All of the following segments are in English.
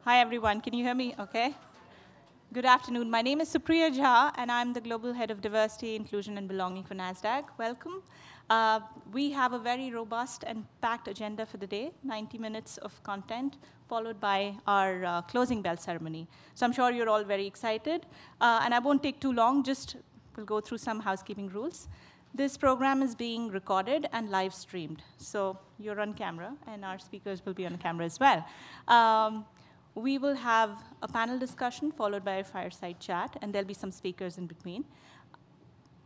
Hi, everyone. Can you hear me? Okay. Good afternoon. My name is Supriya Jha, and I'm the Global Head of Diversity, Inclusion, and Belonging for Nasdaq. Welcome. We have a very robust and packed agenda for the day, 90 minutes of content, followed by our closing bell ceremony. So I'm sure you're all very excited. And I won't take too long, just we'll go through some housekeeping rules. This program is being recorded and live streamed. So you're on camera, and our speakers will be on camera as well. We will have a panel discussion followed by a fireside chat, and there'll be some speakers in between.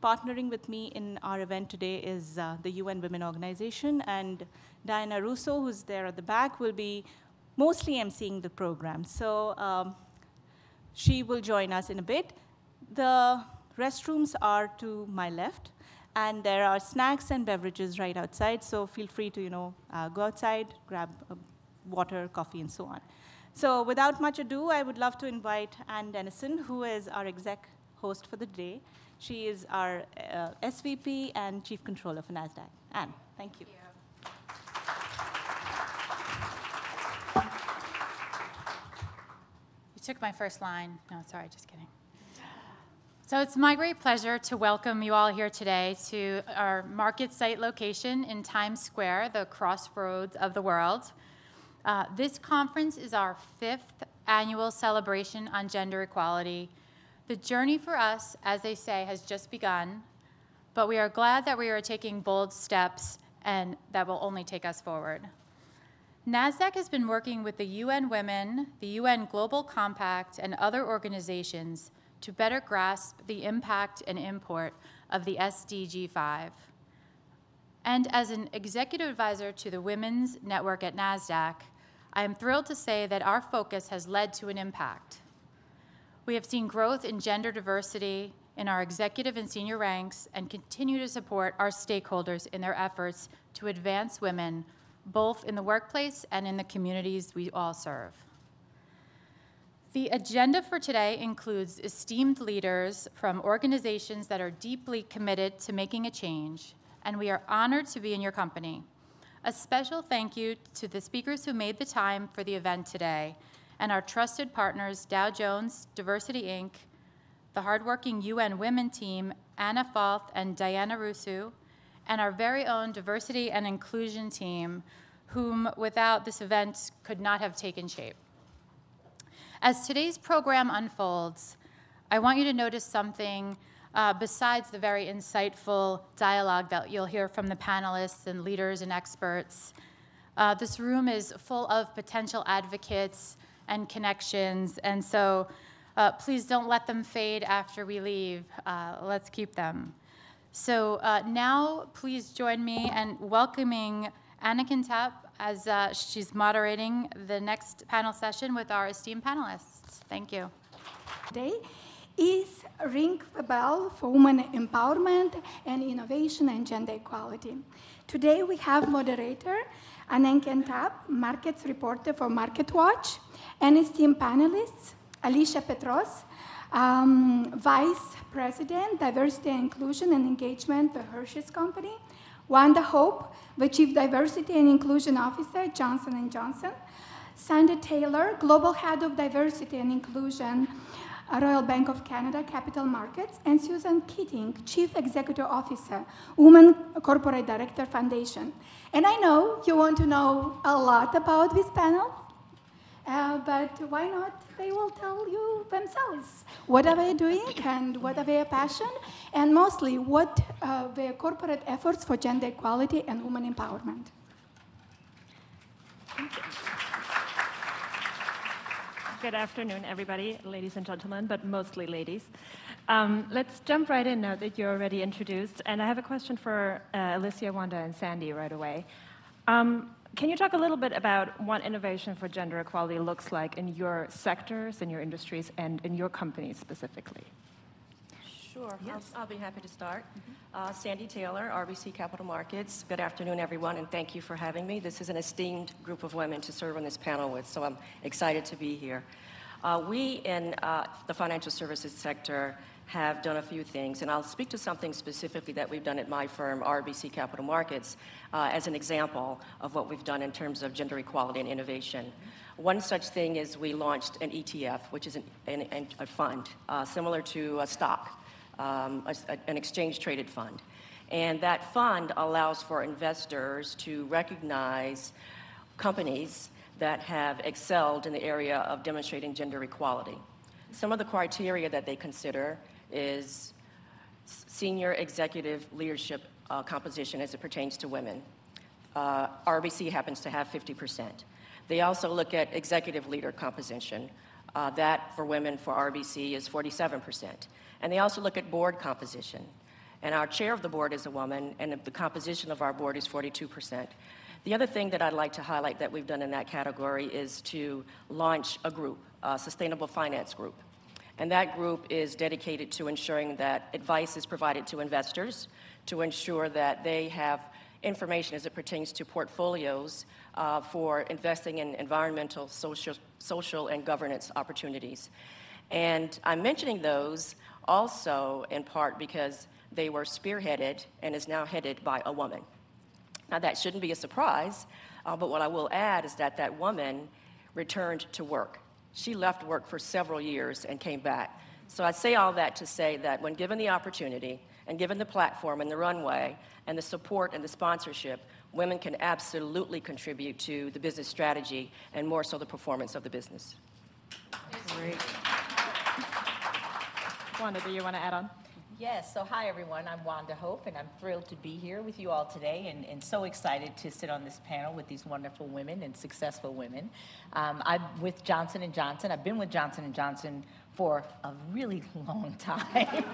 Partnering with me in our event today is the UN Women Organization, and Diana Russo, who's there at the back, will be mostly emceeing the program. So she will join us in a bit. The restrooms are to my left, and there are snacks and beverages right outside, so feel free to go outside, grab water, coffee, and so on. So without much ado, I would love to invite Ann Dennison, who is our exec host for the day. She is our SVP and Chief Controller for Nasdaq. Ann, thank you. You took my first line. No, sorry, just kidding. So it's my great pleasure to welcome you all here today to our market site location in Times Square, the crossroads of the world. This conference is our 5th annual celebration on gender equality. The journey for us, as they say, has just begun, but we are glad that we are taking bold steps and that will only take us forward. Nasdaq has been working with the UN Women, the UN Global Compact, and other organizations to better grasp the impact and import of the SDG 5. And as an executive advisor to the Women's Network at Nasdaq, I am thrilled to say that our focus has led to an impact. We have seen growth in gender diversity in our executive and senior ranks and continue to support our stakeholders in their efforts to advance women, both in the workplace and in the communities we all serve. The agenda for today includes esteemed leaders from organizations that are deeply committed to making a change, and we are honored to be in your company. A special thank you to the speakers who made the time for the event today, and our trusted partners, Dow Jones, Diversity Inc., the hardworking UN Women team, Anna Falth and Diana Russo, and our very own diversity and inclusion team, whom without this event could not have taken shape. As today's program unfolds, I want you to notice something besides the very insightful dialogue that you'll hear from the panelists and leaders and experts. This room is full of potential advocates and connections, and so please don't let them fade after we leave. Let's keep them. So now please join me in welcoming Anna Kintap as she's moderating the next panel session with our esteemed panelists. Thank you. Today is Ring the Bell for Women Empowerment and Innovation and Gender Equality. Today we have moderator Anna Kintap, markets reporter for MarketWatch, and esteemed panelists Alicia Petros, Vice President, Diversity and Inclusion and Engagement for Hershey's Company, Wanda Hope, the Chief Diversity and Inclusion Officer, Johnson & Johnson, Sandra Taylor, Global Head of Diversity and Inclusion, Royal Bank of Canada Capital Markets, and Susan Keating, Chief Executive Officer, Women Corporate Director Foundation. And I know you want to know a lot about this panel, but why not? They will tell you themselves what are they doing and what are their passion, and mostly what their corporate efforts for gender equality and women empowerment. Thank you. Good afternoon, everybody, ladies and gentlemen, but mostly ladies. Let's jump right in now that you're already introduced. And I have a question for Alicia, Wanda, and Sandy right away. Can you talk a little bit about what innovation for gender equality looks like in your sectors, in your industries, and in your companies specifically? Sure. Yes. I'll be happy to start. Sandy Taylor, RBC Capital Markets. Good afternoon, everyone, and thank you for having me. This is an esteemed group of women to serve on this panel with, so I'm excited to be here. We in the financial services sector have done a few things, and I'll speak to something specifically that we've done at my firm, RBC Capital Markets, as an example of what we've done in terms of gender equality and innovation. One such thing is we launched an ETF, which is a fund similar to a stock, an exchange-traded fund. And that fund allows for investors to recognize companies that have excelled in the area of demonstrating gender equality. Some of the criteria that they consider is senior executive leadership composition as it pertains to women. RBC happens to have 50%. They also look at executive leader composition. That for women for RBC is 47%. And they also look at board composition. And our chair of the board is a woman, and the composition of our board is 42%. The other thing that I'd like to highlight that we've done in that category is to launch a group, a sustainable finance group. And that group is dedicated to ensuring that advice is provided to investors, to ensure that they have information as it pertains to portfolios for investing in environmental, social, and governance opportunities. And I'm mentioning those also in part because they were spearheaded and is now headed by a woman. Now, that shouldn't be a surprise, but what I will add is that that woman returned to work. She left work for several years and came back. So I say all that to say that when given the opportunity and given the platform and the runway and the support and the sponsorship, women can absolutely contribute to the business strategy and more so the performance of the business. Great. Wanda, do you want to add on? Yes, so hi everyone, I'm Wanda Hope, and I'm thrilled to be here with you all today and so excited to sit on this panel with these wonderful women and successful women. I'm with Johnson & Johnson. I've been with Johnson & Johnson for a really long time.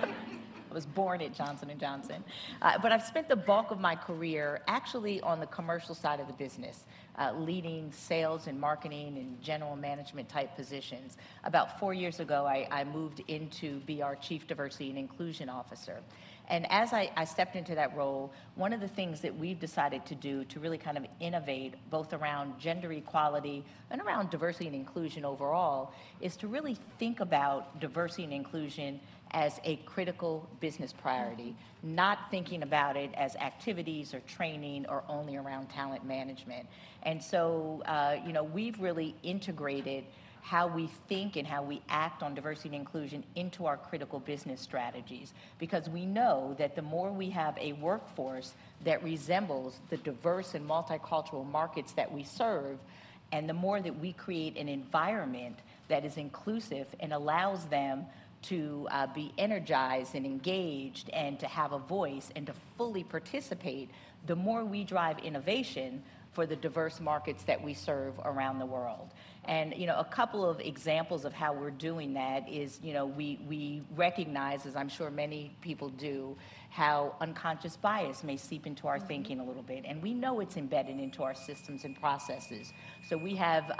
I was born at Johnson & Johnson. But I've spent the bulk of my career actually on the commercial side of the business, leading sales and marketing and general management type positions. About 4 years ago, I moved in to be our Chief Diversity and Inclusion Officer. And as I stepped into that role, one of the things that we've decided to do to really kind of innovate both around gender equality and around diversity and inclusion overall is to really think about diversity and inclusion as a critical business priority, not thinking about it as activities or training or only around talent management. And so, we've really integrated how we think and how we act on diversity and inclusion into our critical business strategies, because we know that the more we have a workforce that resembles the diverse and multicultural markets that we serve, and the more that we create an environment that is inclusive and allows them to be energized and engaged and to have a voice and to fully participate, the more we drive innovation for the diverse markets that we serve around the world. And a couple of examples of how we're doing that is, we recognize, as I'm sure many people do, how unconscious bias may seep into our thinking a little bit. And we know it's embedded into our systems and processes. So we have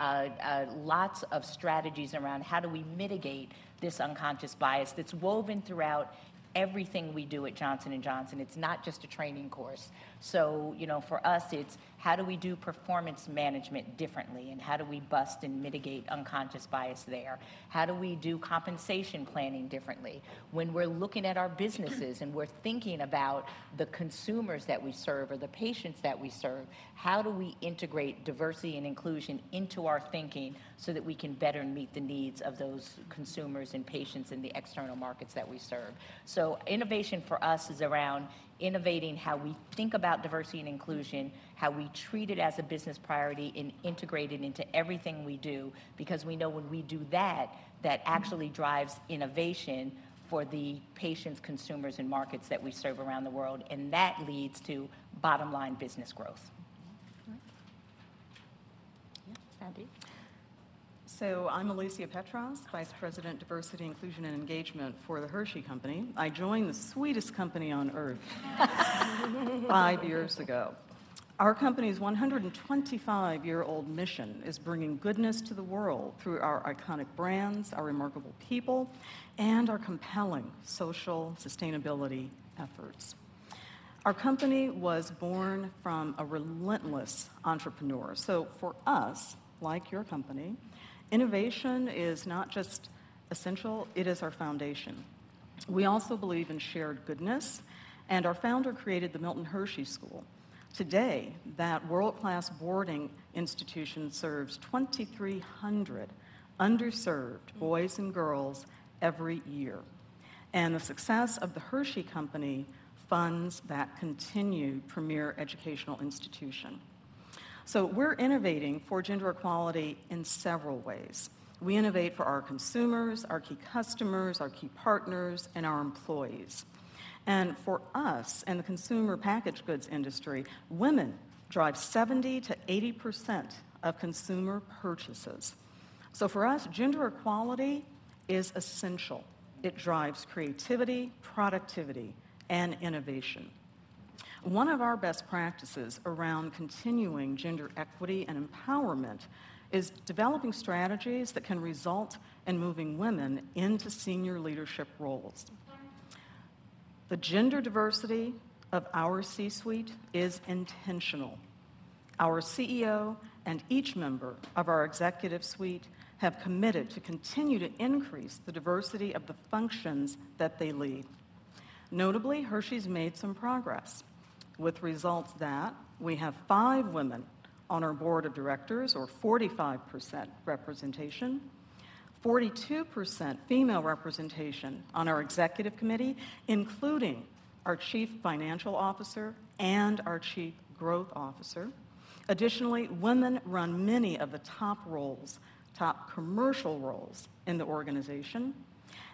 lots of strategies around how do we mitigate this unconscious bias that's woven throughout everything we do at Johnson & Johnson. It's not just a training course. So, for us, it's how do we do performance management differently, and how do we bust and mitigate unconscious bias there? How do we do compensation planning differently? When we're looking at our businesses and we're thinking about the consumers that we serve or the patients that we serve, how do we integrate diversity and inclusion into our thinking so that we can better meet the needs of those consumers and patients in the external markets that we serve? So innovation for us is around innovating how we think about diversity and inclusion, how we treat it as a business priority and integrate it into everything we do, because we know when we do that, that actually drives innovation for the patients, consumers, and markets that we serve around the world, and that leads to bottom line business growth. Sandy? So I'm Alicia Petros, Vice President, Diversity, Inclusion, and Engagement for the Hershey Company. I joined the sweetest company on earth 5 years ago. Our company's 125-year-old mission is bringing goodness to the world through our iconic brands, our remarkable people, and our compelling social sustainability efforts. Our company was born from a relentless entrepreneur. So for us, like your company, innovation is not just essential, it is our foundation. We also believe in shared goodness, and our founder created the Milton Hershey School Today, that world-class boarding institution serves 2,300 underserved boys and girls every year. And the success of the Hershey Company funds that continued premier educational institution. So we're innovating for gender equality in several ways. We innovate for our consumers, our key customers, our key partners, and our employees. And for us in the consumer packaged goods industry, women drive 70 to 80% of consumer purchases. So for us, gender equality is essential. It drives creativity, productivity, and innovation. One of our best practices around continuing gender equity and empowerment is developing strategies that can result in moving women into senior leadership roles. The gender diversity of our C-suite is intentional. Our CEO and each member of our executive suite have committed to continue to increase the diversity of the functions that they lead. Notably, Hershey's made some progress, with results that we have 5 women on our board of directors, or 45% representation, 42% female representation on our executive committee, including our chief financial officer and our chief growth officer. Additionally, women run many of the top roles, top commercial roles in the organization,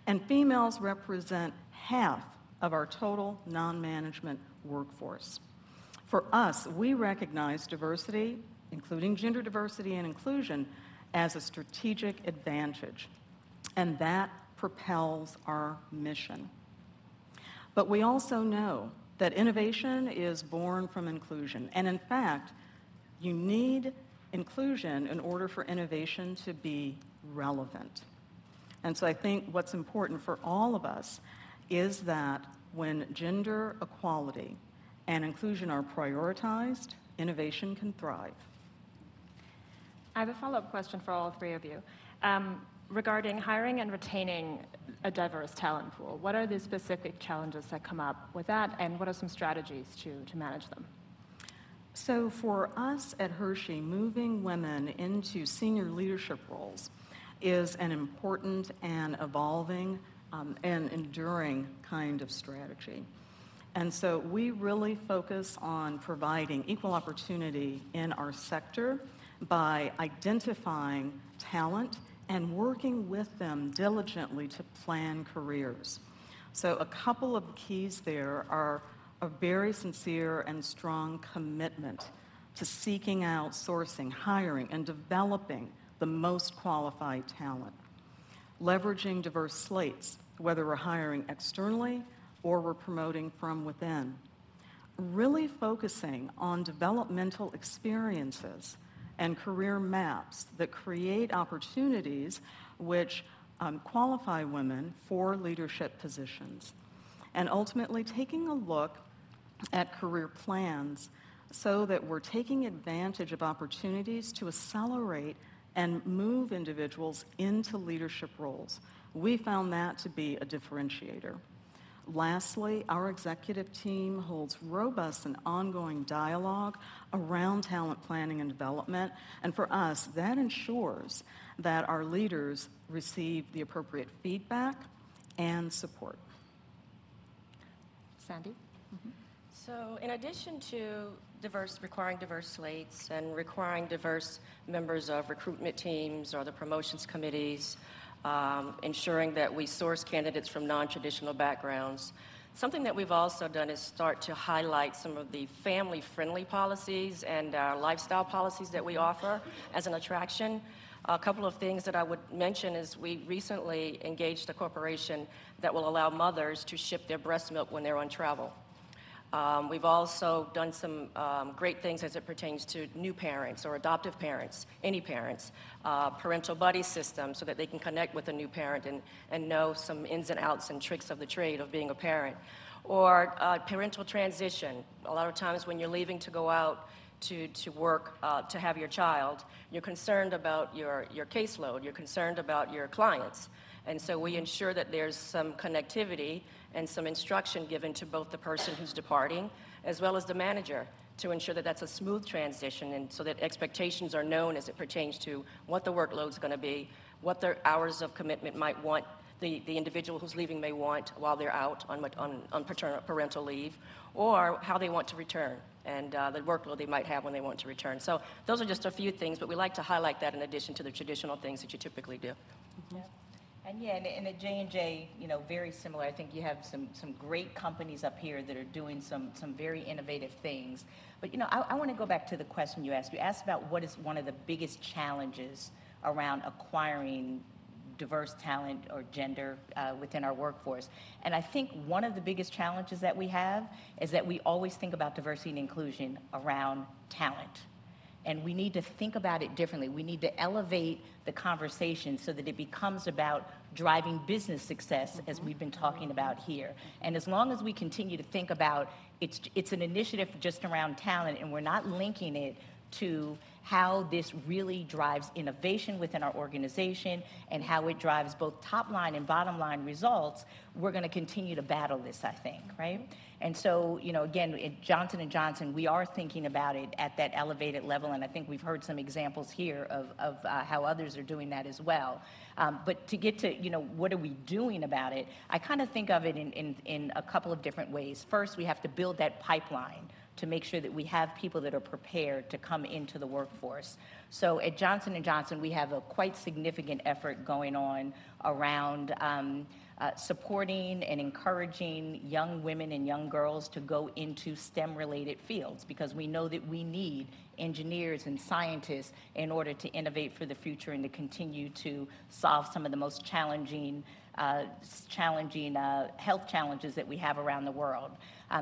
and females represent half of our total non-management workforce. For us, we recognize diversity, including gender diversity and inclusion, as a strategic advantage, and that propels our mission. But we also know that innovation is born from inclusion, and in fact, you need inclusion in order for innovation to be relevant. And so I think what's important for all of us is that when gender equality and inclusion are prioritized, innovation can thrive. I have a follow-up question for all 3 of you. Regarding hiring and retaining a diverse talent pool, what are the specific challenges that come up with that, and what are some strategies to manage them? So for us at Hershey, moving women into senior leadership roles is an important and evolving and enduring kind of strategy. And so we really focus on providing equal opportunity in our sector by identifying talent and working with them diligently to plan careers. So a couple of keys there are a very sincere and strong commitment to seeking out, sourcing, hiring, and developing the most qualified talent. Leveraging diverse slates, whether we're hiring externally or we're promoting from within. Really focusing on developmental experiences and career maps that create opportunities which qualify women for leadership positions. And ultimately taking a look at career plans so that we're taking advantage of opportunities to accelerate and move individuals into leadership roles. We found that to be a differentiator. Lastly, our executive team holds robust and ongoing dialogue around talent planning and development, and for us, that ensures that our leaders receive the appropriate feedback and support. Sandy? Mm-hmm. So in addition to requiring diverse slates and requiring diverse members of recruitment teams or the promotions committees, ensuring that we source candidates from non-traditional backgrounds. Something that we've also done is start to highlight some of the family-friendly policies and lifestyle policies that we offer as an attraction. A couple of things that I would mention is we recently engaged a corporation that will allow mothers to ship their breast milk when they're on travel. We've also done some great things as it pertains to new parents or adoptive parents, any parents, parental buddy system so that they can connect with a new parent and know some ins and outs and tricks of the trade of being a parent. Or parental transition. A lot of times when you're leaving to go out to work to have your child, you're concerned about your caseload, you're concerned about your clients. And so we ensure that there's some connectivity and some instruction given to both the person who's departing as well as the manager to ensure that that's a smooth transition and so that expectations are known as it pertains to what the workload's going to be, what their hours of commitment might want, the individual who's leaving may want while they're out on parental leave, or how they want to return and the workload they might have when they want to return. So those are just a few things, but we like to highlight that in addition to the traditional things that you typically do. Yeah. And yeah, and at J&J, you know, very similar. I think you have some great companies up here that are doing some very innovative things. But, you know, I want to go back to the question you asked. You asked about what is one of the biggest challenges around acquiring diverse talent or gender within our workforce. And I think one of the biggest challenges that we have is that we always think about diversity and inclusion around talent. And we need to think about it differently. We need to elevate the conversation so that it becomes about driving business success, as we've been talking about here. And as long as we continue to think about it's an initiative just around talent, and we're not linking it to how this really drives innovation within our organization and how it drives both top line and bottom line results, we're going to continue to battle this, I think, right? And so, you know, again, at Johnson & Johnson, we are thinking about it at that elevated level, and I think we've heard some examples here of how others are doing that as well. But to get to, you know, what are we doing about it, I kind of think of it in a couple of different ways. First, we have to build that pipeline to make sure that we have people that are prepared to come into the workforce. So at Johnson & Johnson, we have a quite significant effort going on around supporting and encouraging young women and young girls to go into STEM-related fields, because we know that we need engineers and scientists in order to innovate for the future and to continue to solve some of the most challenging health challenges that we have around the world.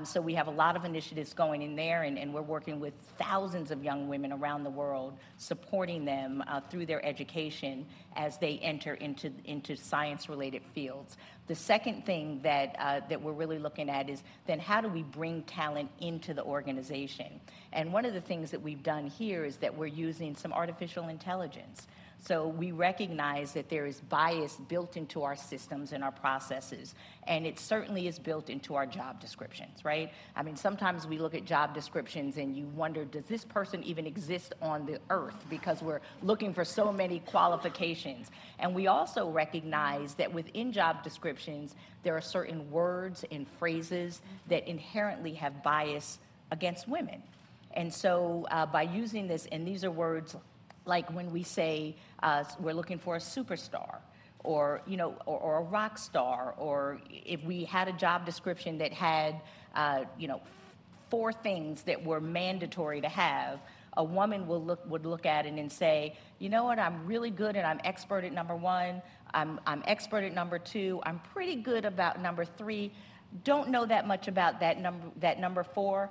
So we have a lot of initiatives going in there, and we're working with thousands of young women around the world, supporting them through their education as they enter into science-related fields. The second thing that we're really looking at is then how do we bring talent into the organization? And one of the things that we've done here is that we're using some artificial intelligence. So we recognize that there is bias built into our systems and our processes, and it certainly is built into our job descriptions, right? I mean, sometimes we look at job descriptions and you wonder, does this person even exist on the earth? Because we're looking for so many qualifications. And we also recognize that within job descriptions, there are certain words and phrases that inherently have bias against women. And so by using this, and these are words like when we say we're looking for a superstar, or, you know, or a rock star, or if we had a job description that had, you know, 4 things that were mandatory to have, a woman would look at it and say, you know what, I'm really good and I'm expert at number 1, I'm expert at number 2, I'm pretty good about number 3, don't know that much about that number 4.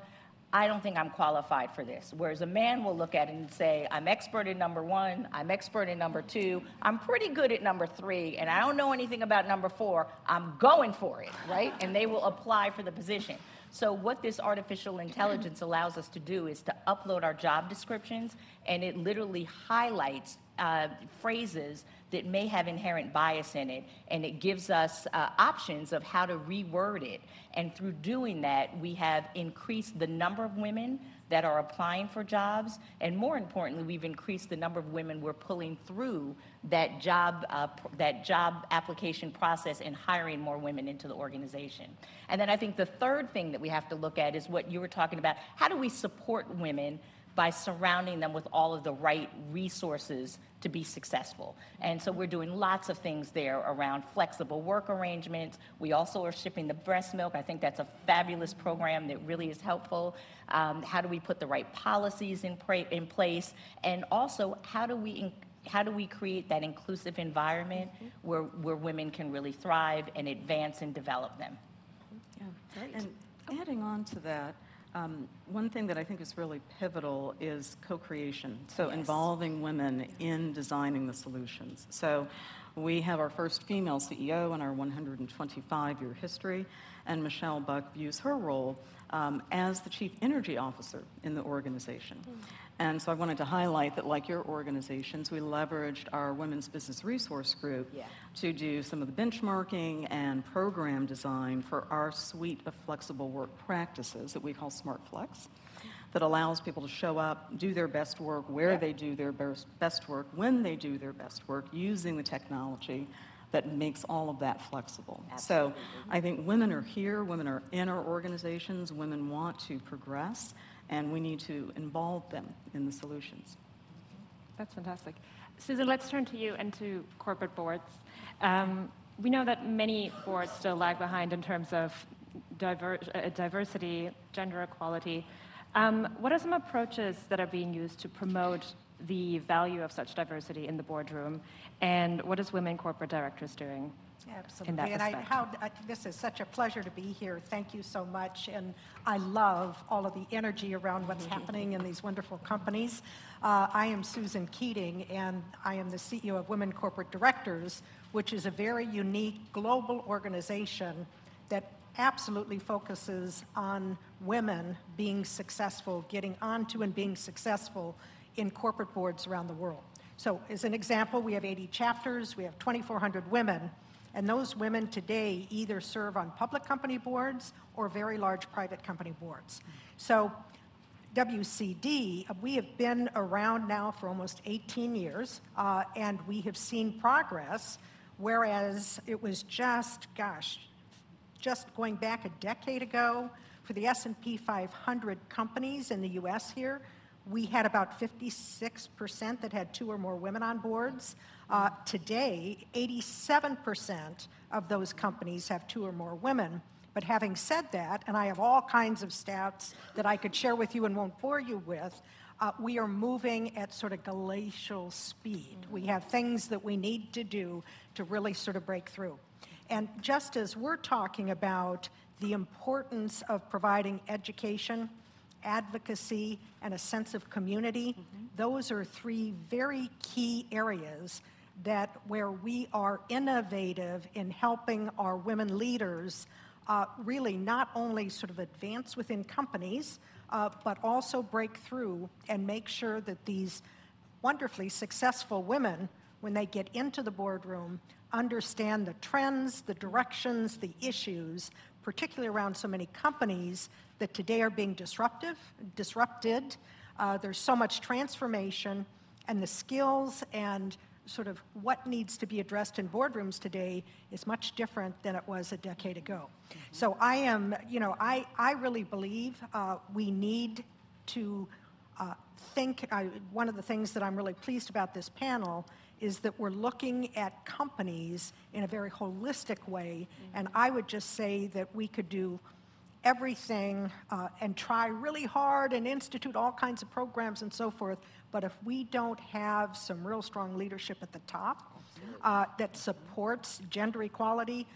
I don't think I'm qualified for this. Whereas a man will look at it and say, I'm expert in number 1, I'm expert in number 2, I'm pretty good at number 3, and I don't know anything about number 4, I'm going for it, right? And they will apply for the position. So what this artificial intelligence allows us to do is to upload our job descriptions, and it literally highlights phrases that may have inherent bias in it, and it gives us options of how to reword it. And through doing that, we have increased the number of women that are applying for jobs, and more importantly, we've increased the number of women we're pulling through that job application process and hiring more women into the organization. And then I think the third thing that we have to look at is what you were talking about. How do we support women by surrounding them with all of the right resources to be successful? And so we're doing lots of things there around flexible work arrangements. We also are shipping the breast milk. I think that's a fabulous program that really is helpful. How do we put the right policies in place? And also, how do we create that inclusive environment where women can really thrive and advance and develop them? Yeah, great. And adding on to that, one thing that I think is really pivotal is co-creation, so Yes. involving women in designing the solutions. So we have our first female CEO in our 125-year history, and Michelle Buck views her role as the Chief Energy Officer in the organization. And so I wanted to highlight that, like your organizations, we leveraged our Women's Business Resource Group to do some of the benchmarking and program design for our suite of flexible work practices that we call Smart Flex. that allows people to show up, do their best work, where they do their best work, when they do their best work, using the technology that makes all of that flexible. So I think women are here, women are in our organizations, women want to progress, and we need to involve them in the solutions. That's fantastic. Susan, let's turn to you and to corporate boards. We know that many boards still lag behind in terms of diversity, gender equality. What are some approaches that are being used to promote the value of such diversity in the boardroom, and what is Women Corporate Directors doing? Absolutely. In that respect? This is such a pleasure to be here. Thank you so much. And I love all of the energy around what's happening in these wonderful companies. I am Susan Keating, and I am the CEO of Women Corporate Directors, which is a very unique global organization that absolutely focuses on women being successful, getting onto and being successful in corporate boards around the world. So as an example, we have 80 chapters, we have 2,400 women, and those women today either serve on public company boards or very large private company boards. So WCD, we have been around now for almost 18 years, and we have seen progress, whereas it was just going back a decade ago, for the S&P 500 companies in the US here, we had about 56% that had 2 or more women on boards. Today, 87% of those companies have 2 or more women. But having said that, and I have all kinds of stats that I could share with you and won't bore you with, we are moving at sort of glacial speed. We have things that we need to do to really sort of break through. And just as we're talking about the importance of providing education, advocacy, and a sense of community, those are 3 very key areas where we are innovative in helping our women leaders really not only sort of advance within companies, but also break through and make sure that these wonderfully successful women, when they get into the boardroom, understand the trends, the directions, the issues, particularly around so many companies that today are being disrupted. There's so much transformation, and the skills and sort of what needs to be addressed in boardrooms today is much different than it was a decade ago. So I really believe we need to think, one of the things that I'm really pleased about this panel is that we're looking at companies in a very holistic way, and I would just say that we could do everything and try really hard and institute all kinds of programs and so forth, but if we don't have some real strong leadership at the top that supports gender equality,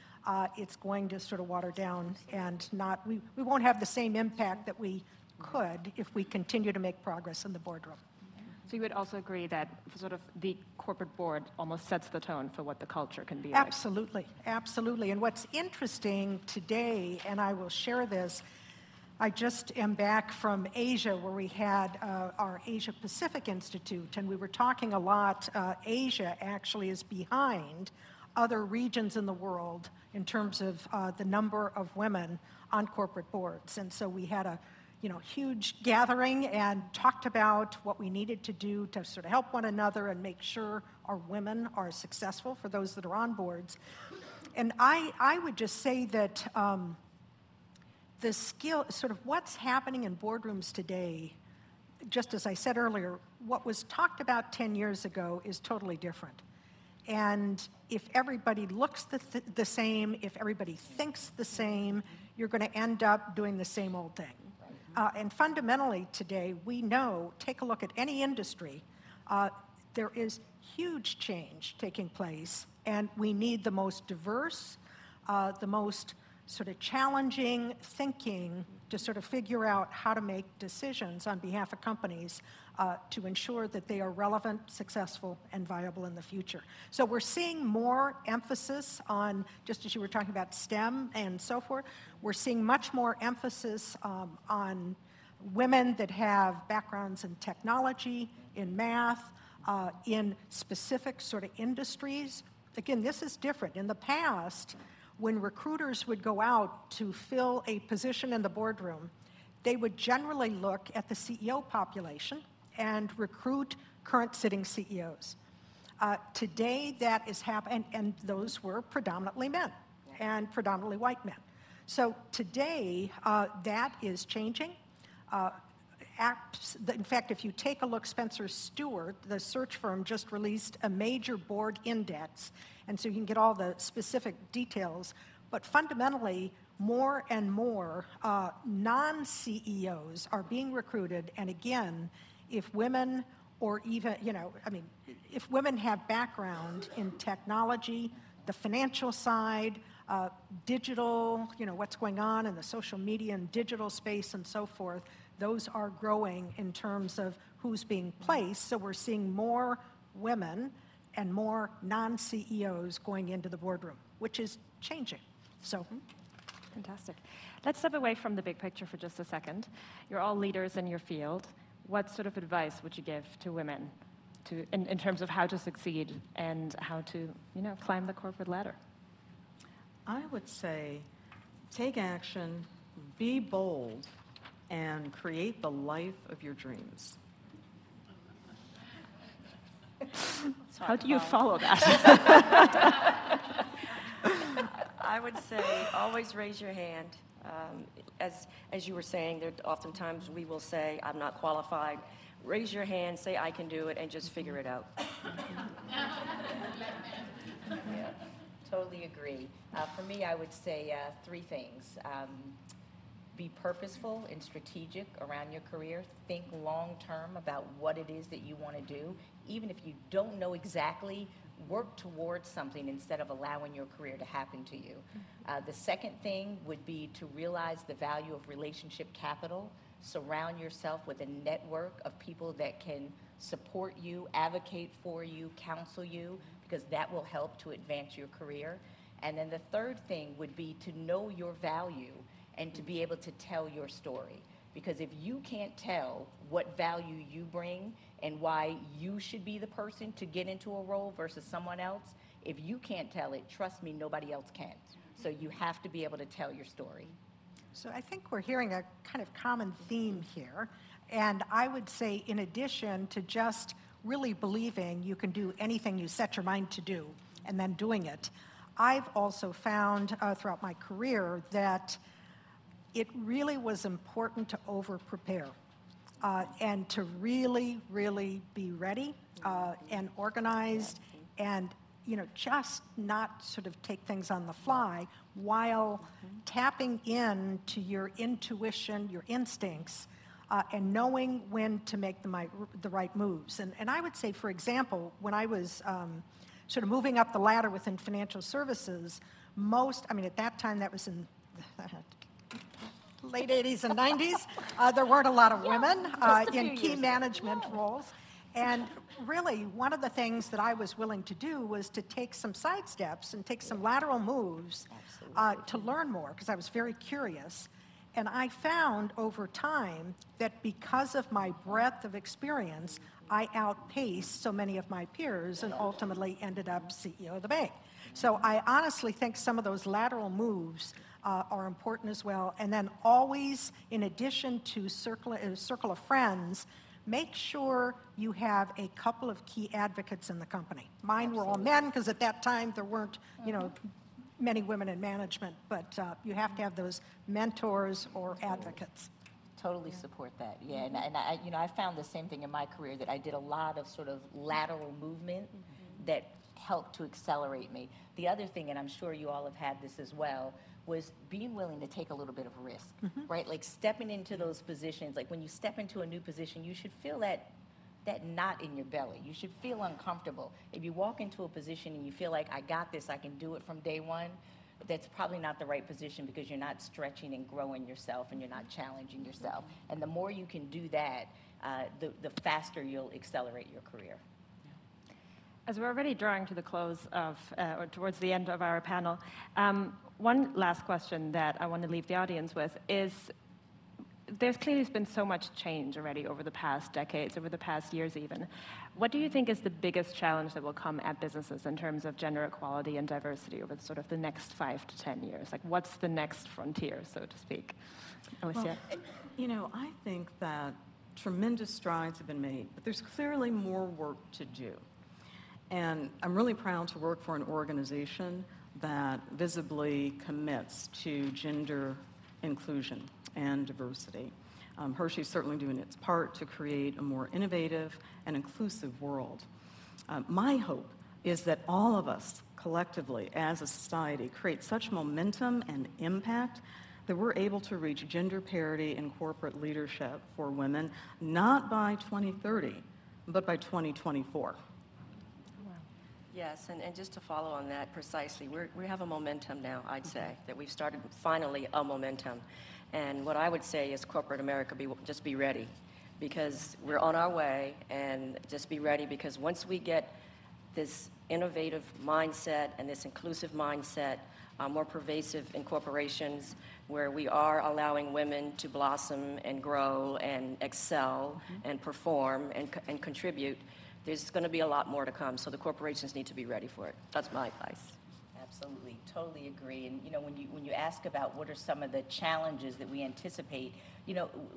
it's going to sort of water down and we won't have the same impact that we could if we continue to make progress in the boardroom. So you would also agree that sort of the corporate board almost sets the tone for what the culture can be Absolutely, like? Absolutely. And what's interesting today, and I will share this, I just am back from Asia where we had our Asia Pacific Institute, and we were talking a lot. Asia actually is behind other regions in the world in terms of the number of women on corporate boards. And so we had a huge gathering and talked about what we needed to do to sort of help one another and make sure our women are successful for those that are on boards. And I would just say that the skill, sort of what's happening in boardrooms today, just as I said earlier, what was talked about 10 years ago is totally different. And if everybody looks the same, if everybody thinks the same, you're going to end up doing the same old thing. And fundamentally today, we know, take a look at any industry, there is huge change taking place, and we need the most diverse, the most sort of challenging thinking to sort of figure out how to make decisions on behalf of companies to ensure that they are relevant, successful, and viable in the future. So we're seeing more emphasis on, just as you were talking about STEM and so forth, we're seeing much more emphasis on women that have backgrounds in technology, in math, in specific sort of industries. Again, this is different. In the past, when recruiters would go out to fill a position in the boardroom, they would generally look at the CEO population and recruit current sitting CEOs. Today, that is happening, and those were predominantly men and predominantly white men. So today, that is changing. In fact, if you take a look, Spencer Stuart, the search firm, just released a major board index, and so you can get all the specific details. But fundamentally, more and more non-CEOs are being recruited, and again, if women or even, if women have background in technology, the financial side, digital, what's going on in the social media and digital space and so forth, those are growing in terms of who's being placed. So we're seeing more women and more non-CEOs going into the boardroom, which is changing. So, fantastic. Let's step away from the big picture for just a second. You're all leaders in your field. What sort of advice would you give to women in terms of how to succeed and how to, climb the corporate ladder? I would say take action, be bold, and create the life of your dreams. How do you follow that? I would say always raise your hand. As you were saying, there oftentimes we will say, I'm not qualified. Raise your hand, say I can do it, and just figure it out. Yeah, totally agree. For me, I would say three things. Be purposeful and strategic around your career. Think long-term about what it is that you want to do. Even if you don't know exactly, work towards something instead of allowing your career to happen to you. The second thing would be to realize the value of relationship capital. Surround yourself with a network of people that can support you, advocate for you, counsel you, because that will help to advance your career. And then the third thing would be to know your value and to be able to tell your story. Because if you can't tell what value you bring and why you should be the person to get into a role versus someone else, if you can't tell it, trust me, nobody else can. So you have to be able to tell your story. So I think we're hearing a kind of common theme here. And I would say, in addition to just really believing you can do anything you set your mind to do and then doing it, I've also found throughout my career that it really was important to over-prepare and to really, really be ready and organized and, just not sort of take things on the fly while tapping into your intuition, your instincts, and knowing when to make the right moves. And I would say, for example, when I was sort of moving up the ladder within financial services, at that time, that was in late 80s and 90s, there weren't a lot of women in key management roles. And really, one of the things that I was willing to do was to take some side steps and take some lateral moves to learn more, because I was very curious. And I found over time that because of my breadth of experience, I outpaced so many of my peers and ultimately ended up CEO of the bank. So I honestly think some of those lateral moves are important as well. And then always, in addition to circle of friends, make sure you have a couple of key advocates in the company. Mine were all men, because at that time there weren't, many women in management, but you have to have those mentors or advocates. Totally support that, yeah. And I found the same thing in my career, that I did a lot of sort of lateral movement that helped to accelerate me. The other thing, and I'm sure you all have had this as well, was being willing to take a little bit of risk, right? Like stepping into those positions, like when you step into a new position, you should feel that knot in your belly. You should feel uncomfortable. If you walk into a position and you feel like, I got this, I can do it from day one, that's probably not the right position, because you're not stretching and growing yourself and you're not challenging yourself. And the more you can do that, the faster you'll accelerate your career. As we're already drawing to the close of, or towards the end of our panel, one last question that I want to leave the audience with is, there's clearly been so much change already over the past decades, over the past years even. What do you think is the biggest challenge that will come at businesses in terms of gender equality and diversity over sort of the next 5 to 10 years? Like, what's the next frontier, so to speak? Alicia? Well, I think that tremendous strides have been made, but there's clearly more work to do. And I'm really proud to work for an organization that visibly commits to gender inclusion and diversity. Hershey's certainly doing its part to create a more innovative and inclusive world. My hope is that all of us collectively as a society create such momentum and impact that we're able to reach gender parity in corporate leadership for women, not by 2030, but by 2024. Yes, and just to follow on that precisely, we have a momentum now, I'd say, that we've started finally a momentum. And what I would say is corporate America, just be ready, because we're on our way, and just be ready, because once we get this innovative mindset and this inclusive mindset more pervasive in corporations, where we are allowing women to blossom and grow and excel and perform and contribute, there's going to be a lot more to come. So the corporations need to be ready for it. That's my advice. Absolutely, totally agree. And when you ask about what are some of the challenges that we anticipate,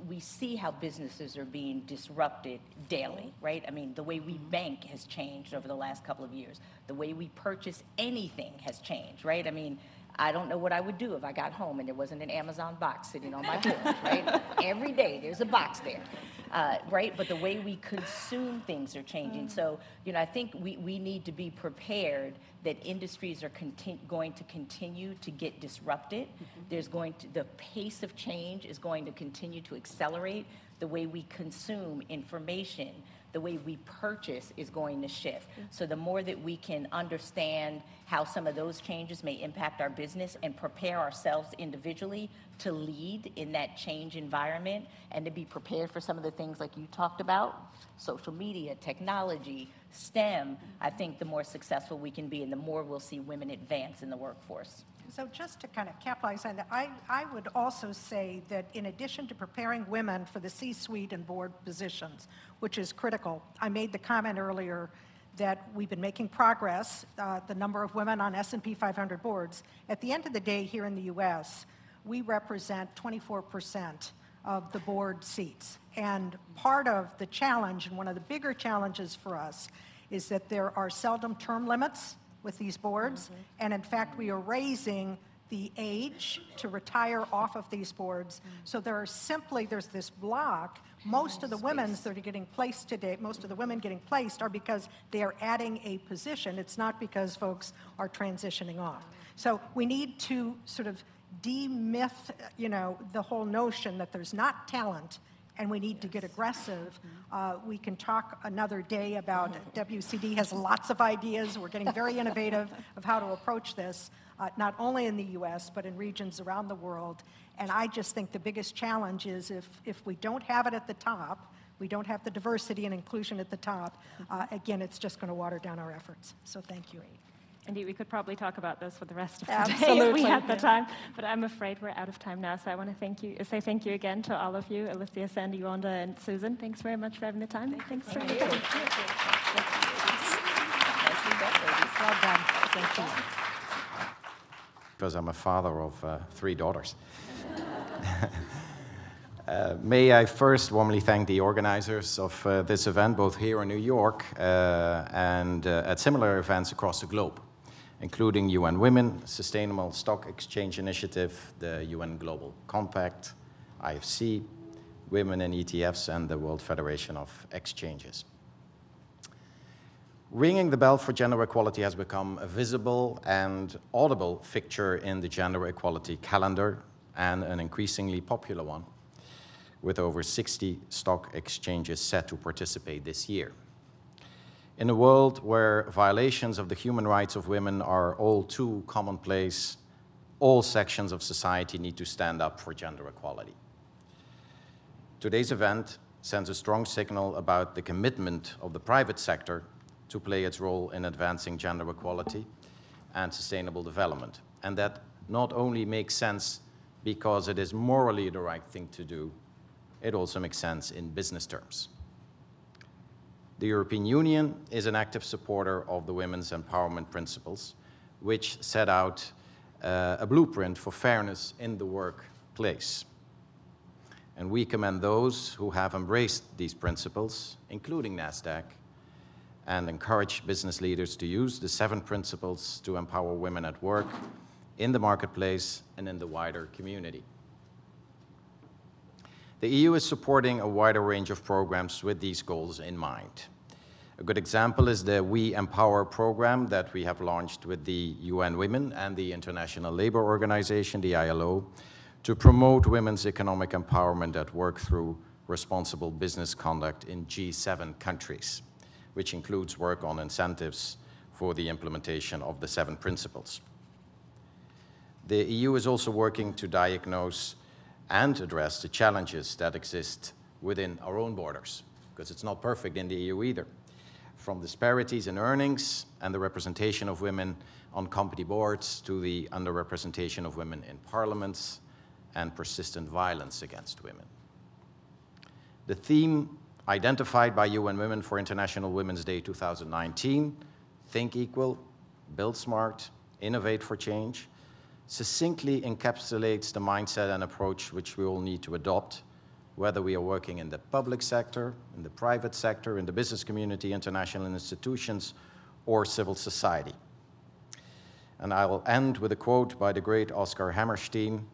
we see how businesses are being disrupted daily, right? I mean, the way we bank has changed over the last couple of years. The way we purchase anything has changed, right? I mean, I don't know what I would do if I got home and there wasn't an Amazon box sitting on my porch, right? Every day there's a box there, right? But the way we consume things are changing. So, I think we need to be prepared that industries are going to continue to get disrupted. The pace of change is going to continue to accelerate. The way we consume information, the way we purchase is going to shift. So the more that we can understand how some of those changes may impact our business and prepare ourselves individually to lead in that change environment and to be prepared for some of the things like you talked about, social media, technology, STEM, I think the more successful we can be and the more we'll see women advance in the workforce. So just to kind of capitalize on that, I would also say that in addition to preparing women for the C-suite and board positions, which is critical, I made the comment earlier that we've been making progress, the number of women on S&P 500 boards. At the end of the day here in the US, we represent 24% of the board seats. And part of the challenge, and one of the bigger challenges for us, is that there are seldom term limits with these boards. And in fact, we are raising the age to retire off of these boards. So there's this block. Most of the women that are getting placed today, most of the women getting placed are because they are adding a position. It's not because folks are transitioning off. So we need to sort of demyth, the whole notion that there's not talent and we need to get aggressive. We can talk another day about WCD has lots of ideas. We're getting very innovative of how to approach this, not only in the US, but in regions around the world. And I just think the biggest challenge is if we don't have it at the top, we don't have the diversity and inclusion at the top, again, it's just going to water down our efforts. So thank you. Indeed, we could probably talk about this for the rest of the day if we had the time, but I'm afraid we're out of time now, so I want to say thank you again to all of you, Alicia, Sandy, Wanda, and Susan. Thanks very much for having the time. Thanks for having me. Well done. Thank you. Because I'm a father of 3 daughters. May I first warmly thank the organizers of this event, both here in New York and at similar events across the globe, including UN Women, Sustainable Stock Exchange Initiative, the UN Global Compact, IFC, Women in ETFs, and the World Federation of Exchanges. Ringing the bell for gender equality has become a visible and audible fixture in the gender equality calendar, and an increasingly popular one, with over 60 stock exchanges set to participate this year. In a world where violations of the human rights of women are all too commonplace, all sections of society need to stand up for gender equality. Today's event sends a strong signal about the commitment of the private sector to play its role in advancing gender equality and sustainable development. And that not only makes sense because it is morally the right thing to do, it also makes sense in business terms. The European Union is an active supporter of the women's empowerment principles, which set out a blueprint for fairness in the workplace. And we commend those who have embraced these principles, including Nasdaq, and encourage business leaders to use the 7 principles to empower women at work, in the marketplace, and in the wider community. The EU is supporting a wider range of programs with these goals in mind. A good example is the We Empower program that we have launched with the UN Women and the International Labour Organization, the ILO, to promote women's economic empowerment at work through responsible business conduct in G7 countries, which includes work on incentives for the implementation of the 7 principles. The EU is also working to diagnose and address the challenges that exist within our own borders, because it's not perfect in the EU either. From disparities in earnings and the representation of women on company boards to the underrepresentation of women in parliaments and persistent violence against women. The theme identified by UN Women for International Women's Day 2019, Think Equal, Build Smart, Innovate for Change, succinctly encapsulates the mindset and approach which we all need to adopt, whether we are working in the public sector, in the private sector, in the business community, international institutions, or civil society. And I will end with a quote by the great Oscar Hammerstein: